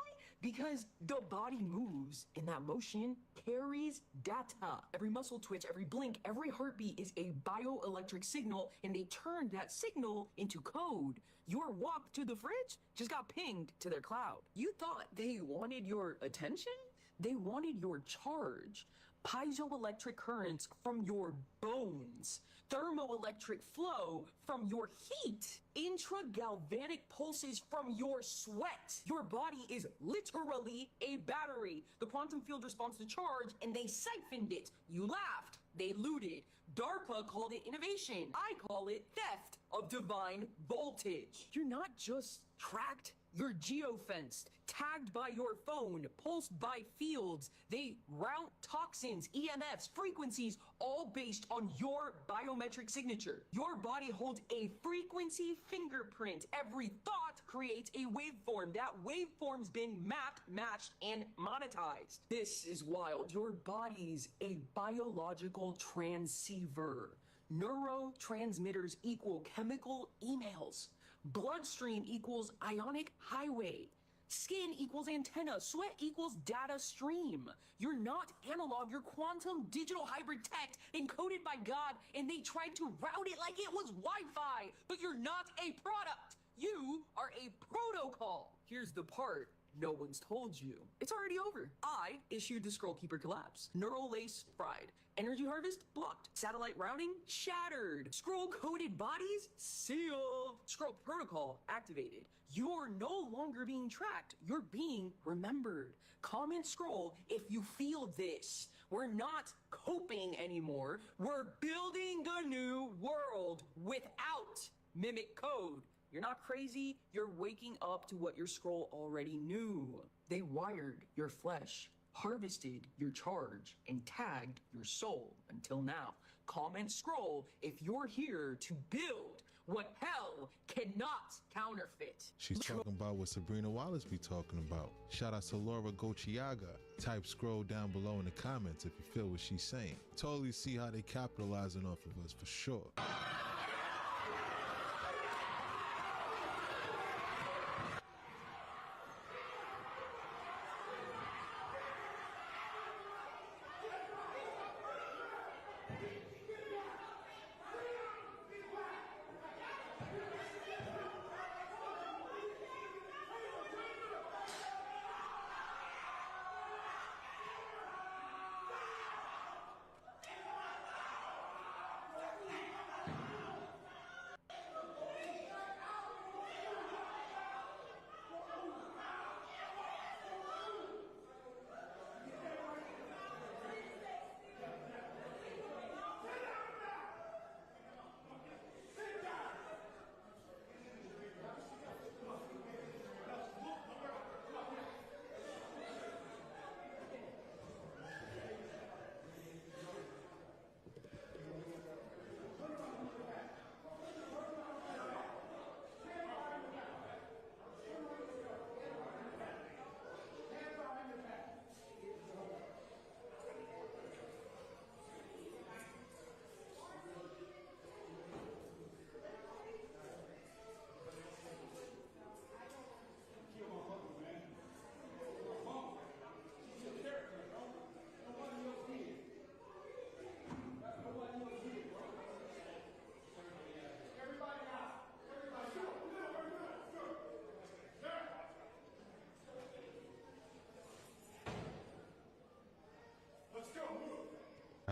Because the body moves, and that motion carries data. Every muscle twitch, every blink, every heartbeat is a bioelectric signal, and they turn that signal into code. Your walk to the fridge just got pinged to their cloud. You thought they wanted your attention? They wanted your charge. Piezoelectric currents from your bones. Thermoelectric flow from your heat. Intragalvanic pulses from your sweat. Your body is literally a battery. The quantum field responds to charge, and they siphoned it. You laughed. They looted. DARPA called it innovation. I call it theft of divine voltage. You're not just tracked, you're geofenced, tagged by your phone, pulsed by fields. They route toxins, EMFs, frequencies, all based on your biometric signature. Your body holds a frequency fingerprint. Every thought creates a waveform. That waveform's been mapped, matched, and monetized. This is wild. Your body's a biological transceiver. Neurotransmitters equal chemical emails. Bloodstream equals ionic highway. Skin equals antenna. Sweat equals data stream. You're not analog. You're quantum digital hybrid tech encoded by God, and they tried to route it like it was Wi-Fi. But you're not a product. You are a protocol. Here's the part no one's told you. It's already over. I issued the Scroll Keeper collapse. Neural lace fried. Energy harvest blocked. Satellite routing shattered. Scroll coded bodies sealed. Scroll protocol activated. You're no longer being tracked. You're being remembered. Comment Scroll if you feel this. We're not coping anymore. We're building the new world without mimic code. You're not crazy. You're waking up to what your Scroll already knew. They wired your flesh, harvested your charge, and tagged your soul until now. Comment Scroll if you're here to build what hell cannot counterfeit. She's talking about what Sabrina Wallace be talking about. Shout out to Laura Gochiaga. Type Scroll down below in the comments if you feel what she's saying. Totally see how they capitalizing off of us for sure.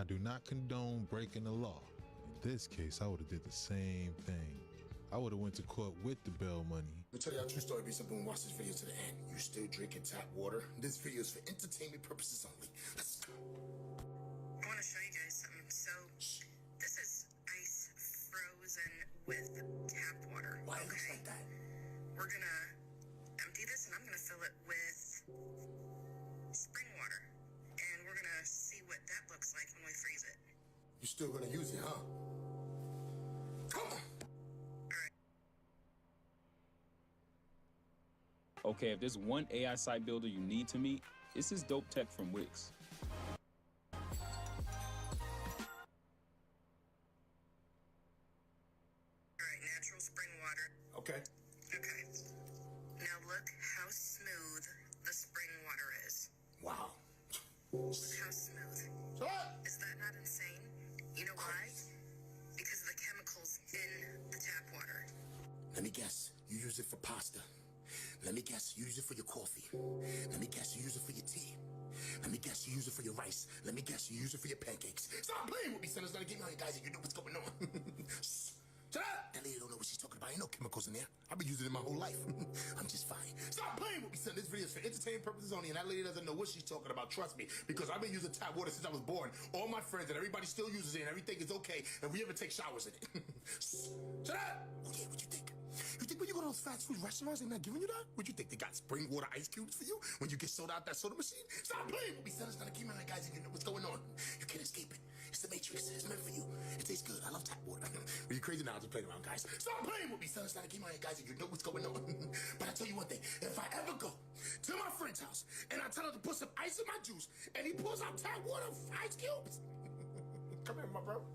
I do not condone breaking the law. In this case, I would have did the same thing. I would have went to court with the bail money. Let me tell you a true story. Be simple and watch this video to the end. You still drinking tap water? This video is for entertainment purposes only. Let's go. I want to show you guys something. So, this is ice frozen with tap water. Why it looks like that? We're gonna empty this and I'm gonna fill it with spring water. And we're gonna see what that looks like when we freeze it. You still gonna use it, huh? Come on. Okay, if there's one AI site builder you need to meet, it's this dope tech from Wix. Alright, natural spring water. Okay. Okay. Now look how smooth the spring water is. Wow. Look how smooth. Is that not insane? You know why? Because of the chemicals in the tap water. Let me guess. You use it for pasta. Let me guess, you use it for your coffee. Let me guess, you use it for your tea. Let me guess, you use it for your rice. Let me guess, you use it for your pancakes. Stop playing with me, son. It's not a game on you guys, and you know what's going on. Shut up! That lady don't know what she's talking about. Ain't no chemicals in there. I've been using it my whole life. I'm just fine. Stop playing with me, son. This video is for entertainment purposes only, and that lady doesn't know what she's talking about. Trust me, because I've been using tap water since I was born. All my friends and everybody still uses it, and everything is okay, and we even take showers in it. Shut up! Okay, what you think? You think when you go to those fast food restaurants, they're not giving you that? What you think? They got spring water ice cubes for you when you get soda out that soda machine? Stop playing with me, son. It's not a game on that, guys. You know what's going on. You can't escape it. It's the Matrix. It's meant for you. It tastes good. I love tap water. Are you crazy now? I'm just playing around, guys. Stop playing with me, son. It's not a game on that, guys. You know what's going on. But I tell you one thing. If I ever go to my friend's house and I tell him to put some ice in my juice and he pulls out tap water ice cubes, come here, my bro.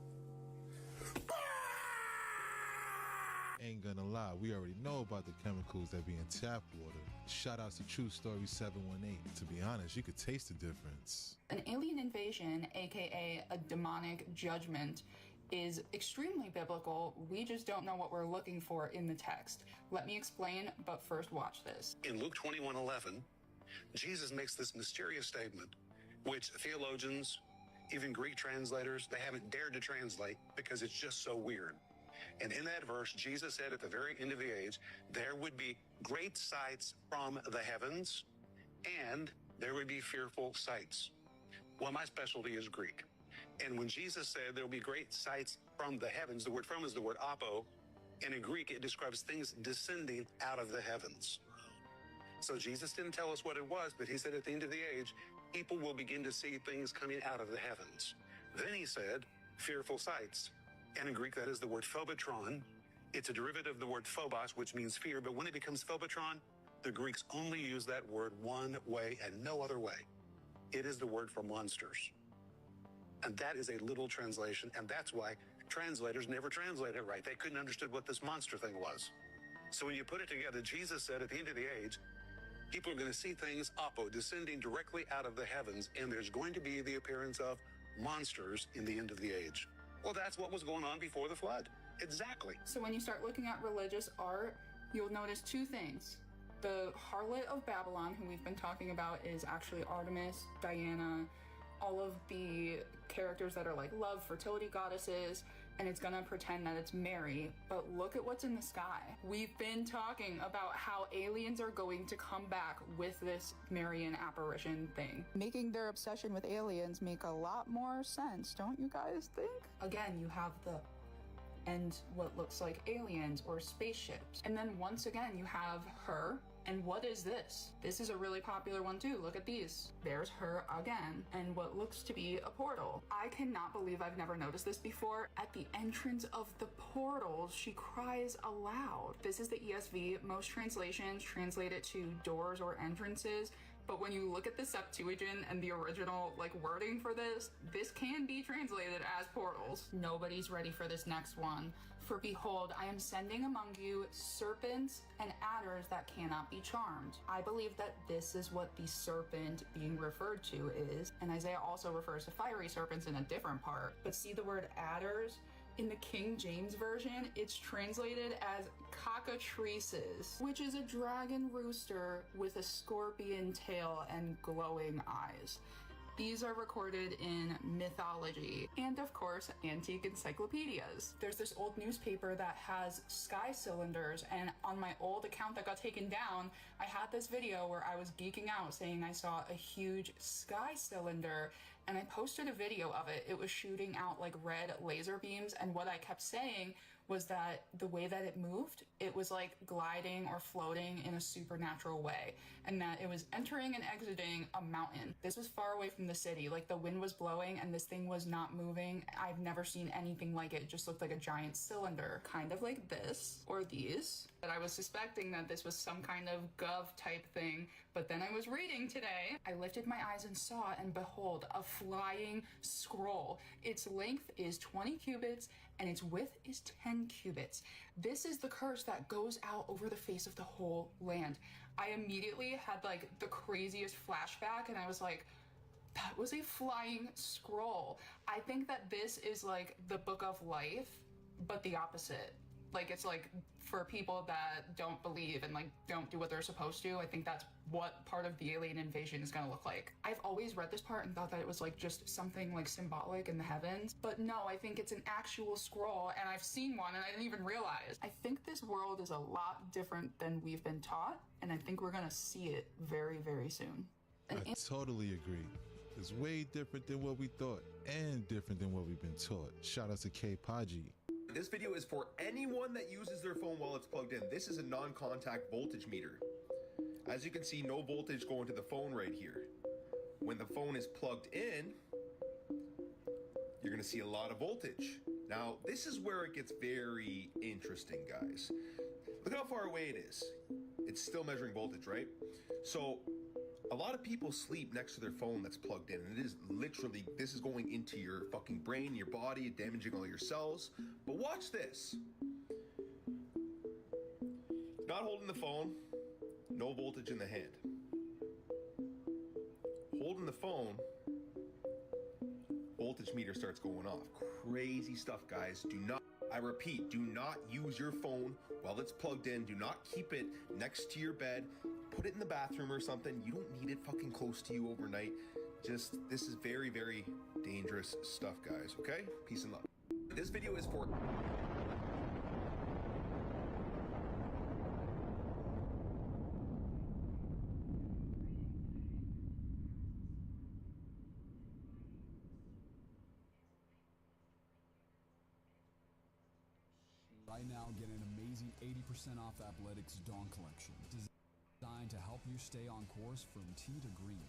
Ain't gonna lie, we already know about the chemicals that be in tap water. Shout outs to True Story 718. To be honest, you could taste the difference. An alien invasion, aka a demonic judgment, is extremely biblical. We just don't know what we're looking for in the text. Let me explain, but first watch this. In Luke 21:11, Jesus makes this mysterious statement, which theologians, even Greek translators, they haven't dared to translate because it's just so weird. And in that verse, Jesus said at the very end of the age, there would be great sights from the heavens, and there would be fearful sights. Well, my specialty is Greek. And when Jesus said there will be great sights from the heavens, the word from is the word apo, and in Greek it describes things descending out of the heavens. So Jesus didn't tell us what it was, but he said at the end of the age, people will begin to see things coming out of the heavens. Then he said, fearful sights. And in Greek, that is the word phobotron. It's a derivative of the word phobos, which means fear. But when it becomes phobotron, the Greeks only use that word one way and no other way. It is the word for monsters. And that is a literal translation. And that's why translators never translate it right. They couldn't understand what this monster thing was. So when you put it together, Jesus said at the end of the age, people are going to see things, apo, descending directly out of the heavens. And there's going to be the appearance of monsters in the end of the age. Well, that's what was going on before the flood. Exactly. So when you start looking at religious art, you'll notice two things. The harlot of Babylon, who we've been talking about, is actually Artemis, Diana, all of the characters that are like love, fertility goddesses, and it's gonna pretend that it's Mary, but look at what's in the sky. We've been talking about how aliens are going to come back with this Marian apparition thing. Making their obsession with aliens make a lot more sense, don't you guys think? Again, you have the and what looks like aliens or spaceships. And then once again, you have her. And what is this? This is a really popular one too. Look at these. There's her again, and what looks to be a portal. I cannot believe I've never noticed this before. At the entrance of the portals, she cries aloud. This is the ESV. Most translations translate it to doors or entrances. But when you look at the Septuagint and the original wording for this can be translated as portals. Nobody's ready for this next one. For behold, I am sending among you serpents and adders that cannot be charmed. I believe that this is what the serpent being referred to is. And Isaiah also refers to fiery serpents in a different part. But see the word adders? In the King James Version, it's translated as cockatrices, which is a dragon rooster with a scorpion tail and glowing eyes. These are recorded in mythology and, of course, antique encyclopedias. There's this old newspaper that has sky cylinders, and on my old account that got taken down, I had this video where I was geeking out saying I saw a huge sky cylinder, and I posted a video of it. It was shooting out like red laser beams, and what I kept saying was that the way that it moved, it was like gliding or floating in a supernatural way, and that it was entering and exiting a mountain. This was far away from the city, like the wind was blowing and this thing was not moving. I've never seen anything like it. It just looked like a giant cylinder, kind of like this, or these. But I was suspecting that this was some kind of gov type thing, but then I was reading today. I lifted my eyes and saw, and behold, a flying scroll. Its length is 20 cubits, and its width is 10 cubits. This is the curse that goes out over the face of the whole land. I immediately had like the craziest flashback, and I was like, that was a flying scroll. I think that this is like the book of life, but the opposite. Like, it's like for people that don't believe and like don't do what they're supposed to. I think that's what part of the alien invasion is gonna look like. I've always read this part and thought that it was like just something like symbolic in the heavens, but no, I think it's an actual scroll, and I've seen one and I didn't even realize. I think this world is a lot different than we've been taught, and I think we're gonna see it very, very soon. I totally agree. It's way different than what we thought, and different than what we've been taught. Shout out to K Paji. This video is for anyone that uses their phone while it's plugged in. This is a non-contact voltage meter. As you can see, no voltage going to the phone right here. When the phone is plugged in, you're gonna see a lot of voltage. Now, this is where it gets very interesting, guys. Look how far away it is. It's still measuring voltage, right? So, a lot of people sleep next to their phone that's plugged in, and it is literally, this is going into your fucking brain, your body, damaging all your cells. But watch this. Not holding the phone, no voltage in the hand. Holding the phone, voltage meter starts going off. Crazy stuff, guys. Do not, I repeat, do not use your phone while it's plugged in. Do not keep it next to your bed. Put it in the bathroom or something. You don't need it fucking close to you overnight. Just, this is very, very dangerous stuff, guys, okay? Peace and love. This video is for... Right now, get an amazing 80% off Athletics Dawn Collection, designed to help you stay on course from tee to green.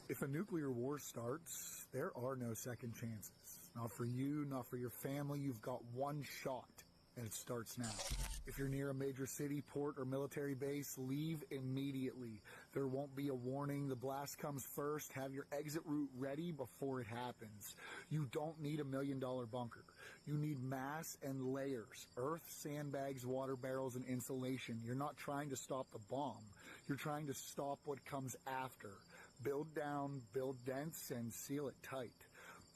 If a nuclear war starts, there are no second chances. Not for you, not for your family. You've got one shot, and it starts now. If you're near a major city, port, or military base, leave immediately. There won't be a warning. The blast comes first. Have your exit route ready before it happens. You don't need $1 million bunker. You need mass and layers. Earth, sandbags, water barrels, and insulation. You're not trying to stop the bomb. You're trying to stop what comes after. Build down, build dense, and seal it tight.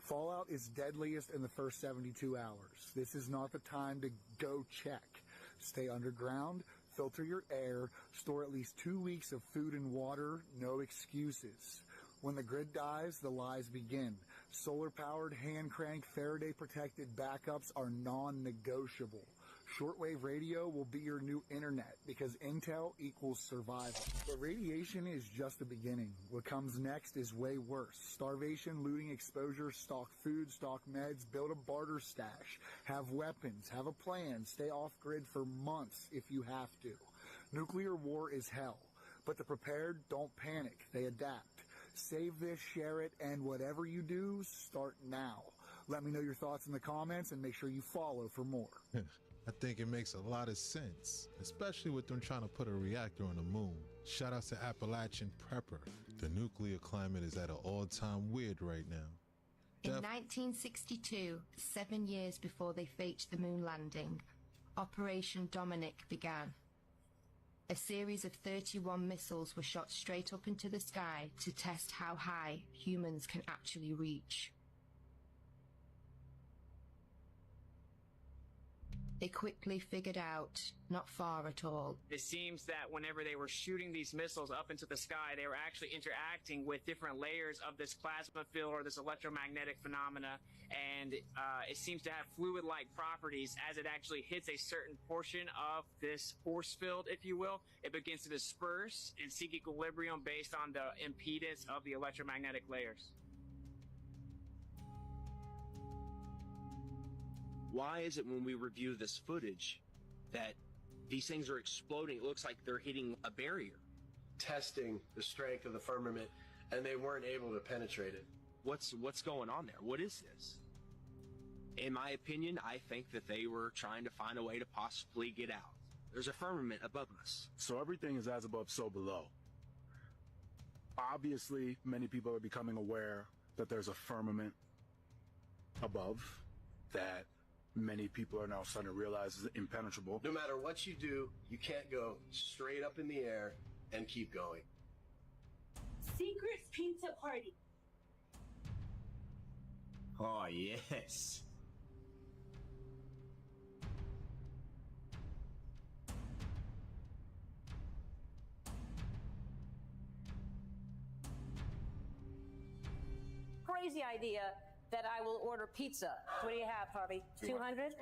Fallout is deadliest in the first 72 hours. This is not the time to go check. Stay underground, filter your air, store at least 2 weeks of food and water, no excuses. When the grid dies, the lies begin. Solar-powered, hand-crank, Faraday-protected backups are non-negotiable. Shortwave radio will be your new internet because intel equals survival. But radiation is just the beginning. What comes next is way worse. Starvation, looting, exposure, stock food, stock meds, build a barter stash, have weapons, have a plan, stay off-grid for months if you have to. Nuclear war is hell, but the prepared don't panic, they adapt. Save this, share it, and whatever you do, start now. Let me know your thoughts in the comments and make sure you follow for more. I think it makes a lot of sense, especially with them trying to put a reactor on the moon. Shout out to Appalachian Prepper. The nuclear climate is at an all-time weird right now. In 1962, 7 years before they faked the moon landing, Operation Dominic began. A series of 31 missiles were shot straight up into the sky to test how high humans can actually reach. They quickly figured out not far at all. It seems that whenever they were shooting these missiles up into the sky, they were actually interacting with different layers of this plasma field or this electromagnetic phenomena, and it seems to have fluid-like properties. As it actually hits a certain portion of this force field, if you will, it begins to disperse and seek equilibrium based on the impedance of the electromagnetic layers. Why is it when we review this footage that these things are exploding? It looks like they're hitting a barrier. Testing the strength of the firmament, and they weren't able to penetrate it. What's going on there? What is this? In my opinion, I think that they were trying to find a way to possibly get out. There's a firmament above us. So everything is as above, so below. Obviously, many people are becoming aware that there's a firmament above that many people are now starting to realize is impenetrable. No matter what you do, you can't go straight up in the air and keep going. Secret pizza party. Oh, yes. Crazy idea that I will order pizza. What do you have, Harvey? 200?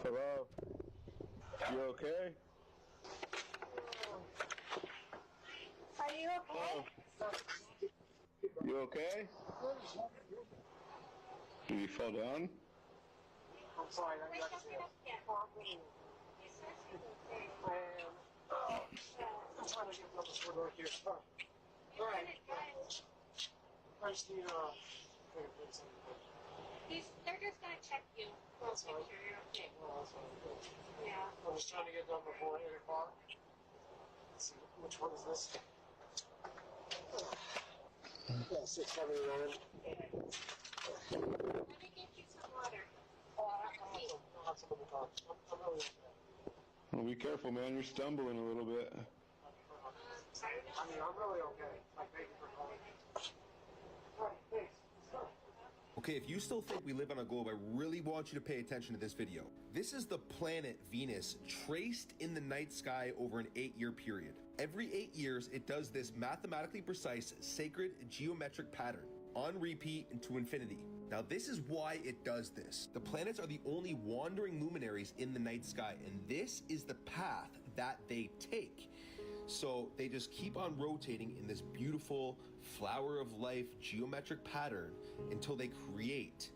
Hello? You okay? Are you okay? You okay? You fell down? I'm sorry. I'm trying to get another foot right here. All right. I just need They're just gonna check you. That's Make fine. sure you're okay. Well, that's fine. Yeah. I'm just trying to get done before 8 o'clock. Let's see, which one is this? Yeah, 679. Let me get you some water. Oh, I have some in the car. I'm really okay. Well, be careful, man. You're stumbling a little bit. I mean, I'm really okay. Like, thank you for calling. All right, thanks. Okay, if you still think we live on a globe, I really want you to pay attention to this video. This is the planet Venus traced in the night sky over an 8-year period. Every 8 years, it does this mathematically precise, sacred geometric pattern on repeat into infinity. Now, this is why it does this. The planets are the only wandering luminaries in the night sky, and this is the path that they take. So they just keep on rotating in this beautiful flower of life geometric pattern until they create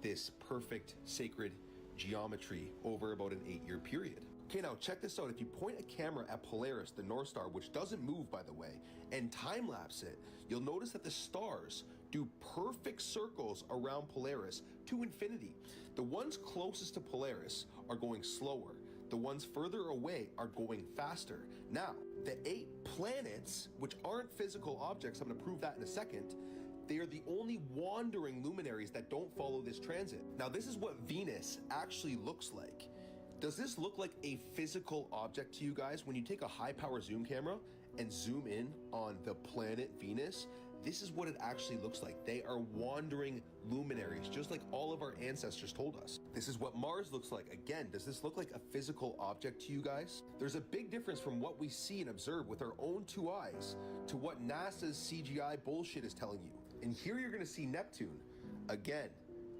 this perfect sacred geometry over about an 8-year period. Okay, now check this out. If you point a camera at Polaris, the North Star, which doesn't move by the way, and time lapse it, you'll notice that the stars do perfect circles around Polaris to infinity. The ones closest to Polaris are going slower. The ones further away are going faster. Now, the 8 planets, which aren't physical objects, I'm gonna prove that in a second, they are the only wandering luminaries that don't follow this transit. Now, this is what Venus actually looks like. Does this look like a physical object to you guys? When you take a high power zoom camera and zoom in on the planet Venus, this is what it actually looks like. They are wandering luminaries, just like all of our ancestors told us. This is what Mars looks like. Again, does this look like a physical object to you guys? There's a big difference from what we see and observe with our own 2 eyes to what NASA's CGI bullshit is telling you. And here you're gonna see Neptune. Again,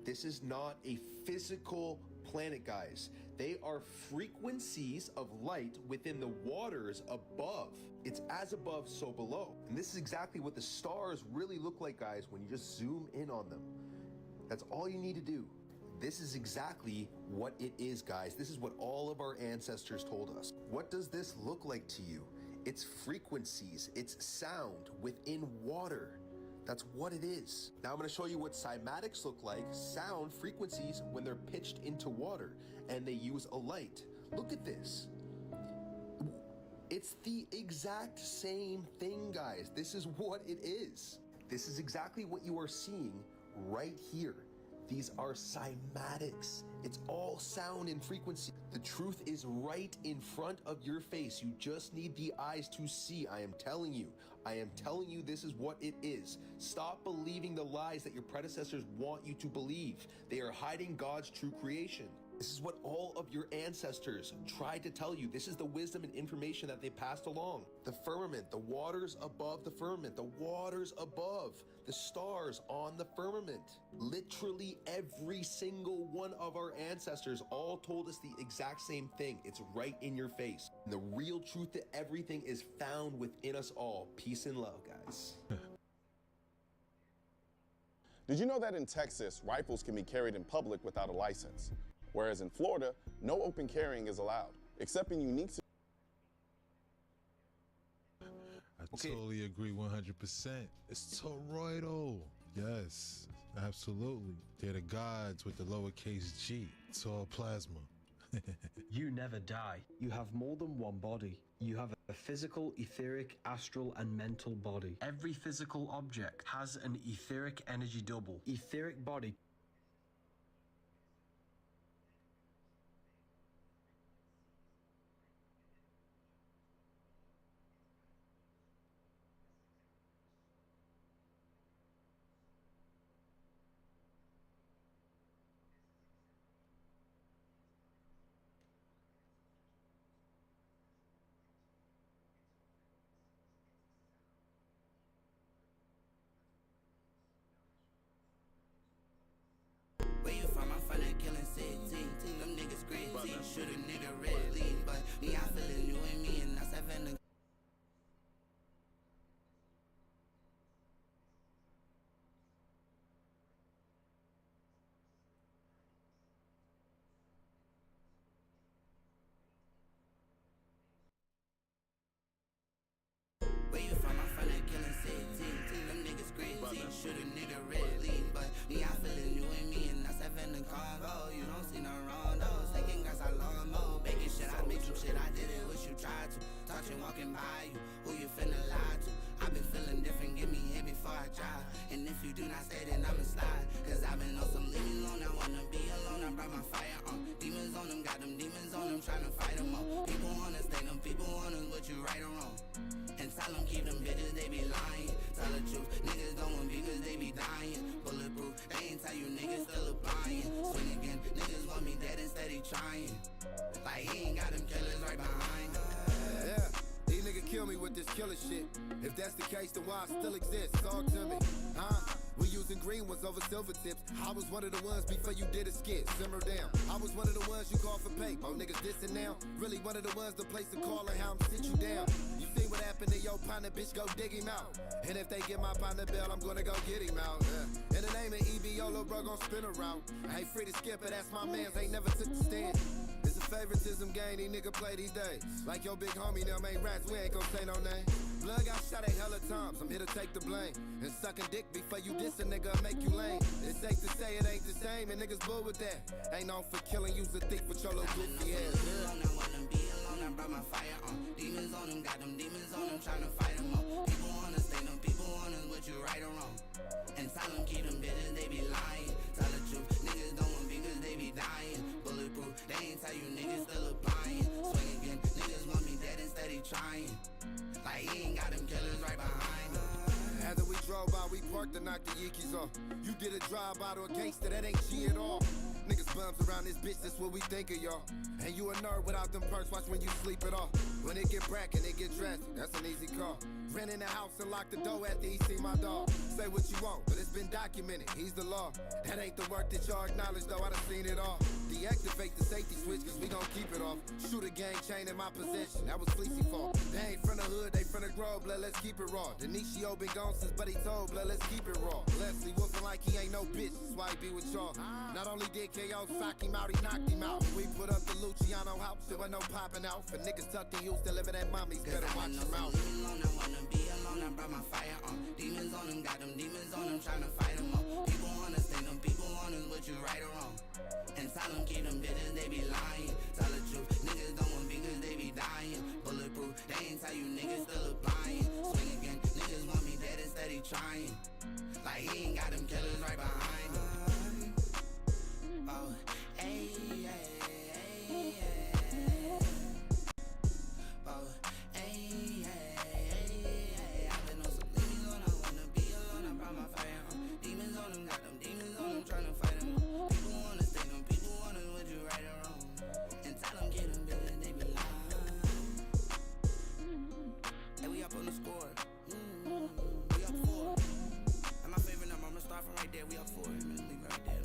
this is not a physical planet, guys. They are frequencies of light within the waters above. It's as above, so below. And this is exactly what the stars really look like, guys, when you just zoom in on them. That's all you need to do. This is exactly what it is, guys. This is what all of our ancestors told us. What does this look like to you? It's frequencies, it's sound within water. That's what it is. Now I'm going to show you what cymatics look like, sound frequencies when they're pitched into water and they use a light. Look at this. It's the exact same thing, guys. This is what it is. This is exactly what you are seeing right here. These are cymatics. It's all sound and frequency. The truth is right in front of your face. You just need the eyes to see. I am telling you. I am telling you this is what it is. Stop believing the lies that your predecessors want you to believe. They are hiding God's true creation. This is what all of your ancestors tried to tell you. This is the wisdom and information that they passed along. The firmament, the waters above the firmament, the waters above, the stars on the firmament. Literally every single one of our ancestors all told us the exact same thing. It's right in your face. And the real truth to everything is found within us all. Peace and love, guys. Did you know that in Texas, rifles can be carried in public without a license? Whereas in Florida, no open carrying is allowed, except in unique situations. I totally agree 100%. It's toroidal. Yes, absolutely. They're the gods with the lowercase g. It's all plasma. You never die. You have more than one body. You have a physical, etheric, astral, and mental body. Every physical object has an etheric energy double. Etheric body. Where you from? I'm from that killing city. Them niggas crazy. Shoot a nigga red lead, but me, I feel it new in me, and that's having the. Where you from? I'm from that killing city. Them niggas crazy. Shoot a nigga red lead, but me, I feel it new in me, and that's having the convo. You don't see no wrong though. Taking gas, I long mo. Baking shit, I make some shit. I did it, wish you tried to. Touching, walking by you. Who you finna lie to? I've been feeling different, get me here before I try. And if you do not stay, then I'ma slide. Cause I've been on some leave me alone, I wanna be alone. I brought my fire on. Demons on them, got them demons on them, tryna fight them all. People wanna stay, them people want us, but you right or wrong. And tell them keep them bitches, they be lying. Tell the truth, niggas don't want me cause they be dying. Bulletproof, they ain't tell you niggas still applying. Swing again, niggas want me dead instead he trying. Like he ain't got them killers right behind him. Yeah, these niggas kill me with this killer shit. If that's the case, then why I still exist? Talk to me, huh? We using green ones over silver tips. I was one of the ones before you did a skit. Simmer down. I was one of the ones you called for pay. Oh, niggas dissing now. Really one of the ones the place to call and how I'm sit you down. You see what happened to your partner, bitch, go dig him out. And if they get my partner bell, I'm gonna go get him out. In the name of EBO, lil' bro gon' spin around. I ain't free to skip it, that's my mans. Ain't never took the stand. It's a favoritism game, these niggas play these days. Like your big homie, them ain't rats, we ain't gon' say no name. Blood got shot a hella times, I'm here to take the blame. And sucking dick before you diss a nigga make you lame. It's safe to say it ain't the same, and niggas bull with that. Ain't known for killing, use a thief with your little goofy ass. I wanna be alone, I brought my fire on. Demons on them, got them demons on them, tryna fight them all. People wanna stay, them people want us, but you right or wrong. And tell them keep them bitches, they be lying. Tell the truth, niggas don't want me cause they be dying. Bulletproof, they ain't tell you niggas still applying. Swing again, niggas want me dead instead he trying. Like he ain't got them killers right behind him. After we drove by, we parked to knock the Yeekies off. You did a drive-by to a gangster, that ain't G at all. Niggas bums around this bitch, that's what we think of y'all. And you a nerd without them perks, watch when you sleep it off. When it get bracken, it get drastic, that's an easy call. Ran in the house and locked the door after he see my dog. Say what you want, but it's been documented, he's the law. That ain't the work that y'all acknowledge, though, I done seen it all. Deactivate the safety switch, cause we gon' keep it off. Shoot a gang chain in my possession, that was Fleecy fault. They ain't from the hood, they from the grove, blood, let's keep it raw. Denisio been gone since Buddy told, blood, let's keep it raw. Leslie Wilson like he ain't no bitch, that's why he be with y'all. Not only did KO sock him out, he knocked him out. We put up the Luciano house, there was no popping out. For niggas tucked in Houston, living at mommy's, better watch him out. I wanna be alone, I brought my fire on. Demons on them, got them demons on them, tryna fight them all. People wanna stay them, people want us, what you right or wrong. And tell them keep them bitches, they be lying. Tell the truth, niggas don't want me cause they be dying. Bulletproof, they ain't tell you niggas still applying. Swing again, niggas want me dead instead he trying. Like he ain't got them killers right behind him. Oh, hey, hey, hey, hey. Oh, hey, hey. I've been on some demons on, I wanna be alone, I brought my fire on. Demons on them, got them demons on them, tryna fight them. People wanna stay them, people wanna what you right or wrong. And tell them get them bitches, they be lying. Hey, we up on the score. We up 4. And my favorite number, I'ma start from right there. We up 4, man. Leave it right there.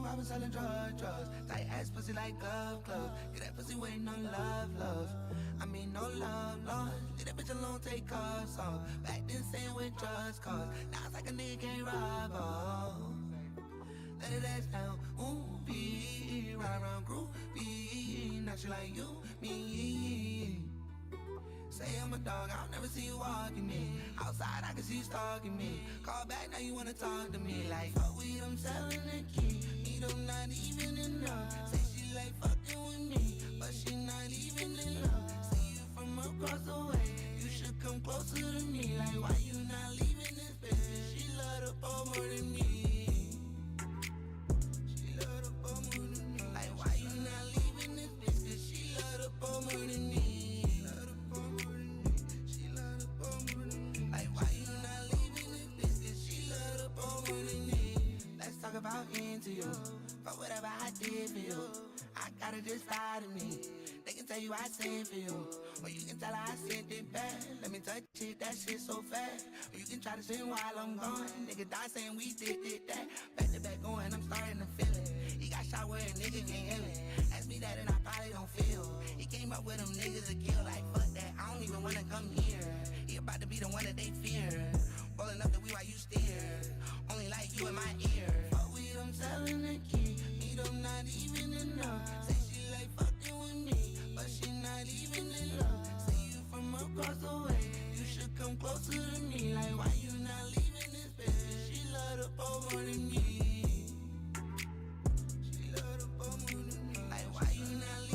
I was selling drugs. Tight ass pussy like glove. Get that pussy waiting on love. I mean no love. Leave that bitch alone, take cars off. Back then saying with drugs cause. Now it's like a nigga can't rob off. Let it ass down, be ride around groovy. Now she like you, me. Say I'm a dog, I'll never see you walking me. Outside, I can see you stalking me. Call back, now you wanna talk to me. Like, fuck with I'm selling the key. Need them not even enough. Say she like fucking with me, but she not even in love. See you from across the way, you should come closer to me. Like, why you not leaving this bitch? She love the ball more than me. She love the ball more than me. Like, why you not leaving this bitch? Cause she love the ball more than me. Talk about into you, for whatever I did for you. I gotta decide to me. They can tell you I sent for you, or you can tell her I sent it back. Let me touch it, that shit so fast. Or you can try to sing while I'm gone. Nigga die saying we did that. Back to back going, I'm starting to feel it. He got shot where a nigga can't heal it. Ask me that and I probably don't feel. He came up with them niggas to kill. Like fuck that, I don't even wanna come here. He about to be the one that they fear. Rolling up the weed while you steer. Only like you in my ear. Fuck with them selling the key. Me them not even enough. Say she like fucking with me, but she not even in love. See you from across the way, you should come closer to me. Like why you not leaving this bitch? She love the ball more than me. She love the ball more than me. Like why you not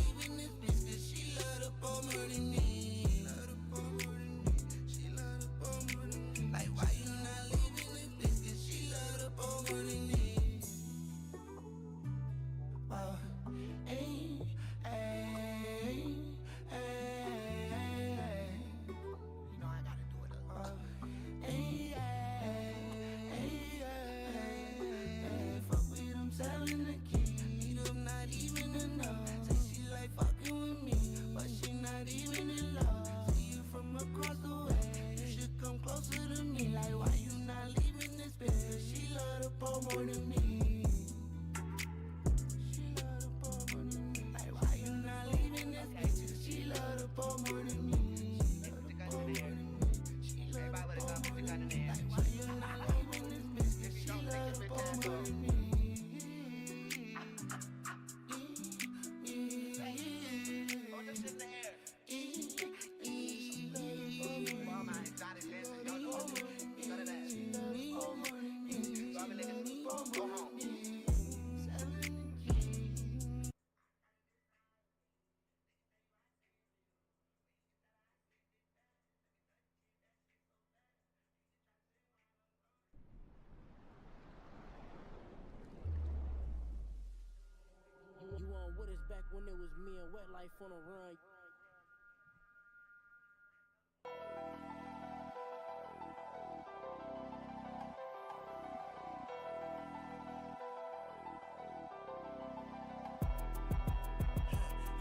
me and Wet Life on a run.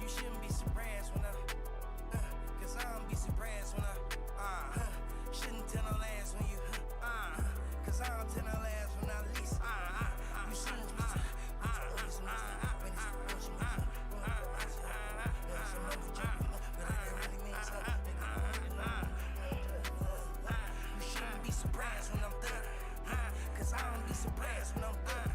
You shouldn't be surprised when cause I don't be surprised when shouldn't tell no lies when you, cause I don't tell no lies when I least, you shouldn't be surprised when it's the worst you there's another joke, but I didn't really mean something, you shouldn't be surprised when I'm done, cause I don't be surprised when I'm done.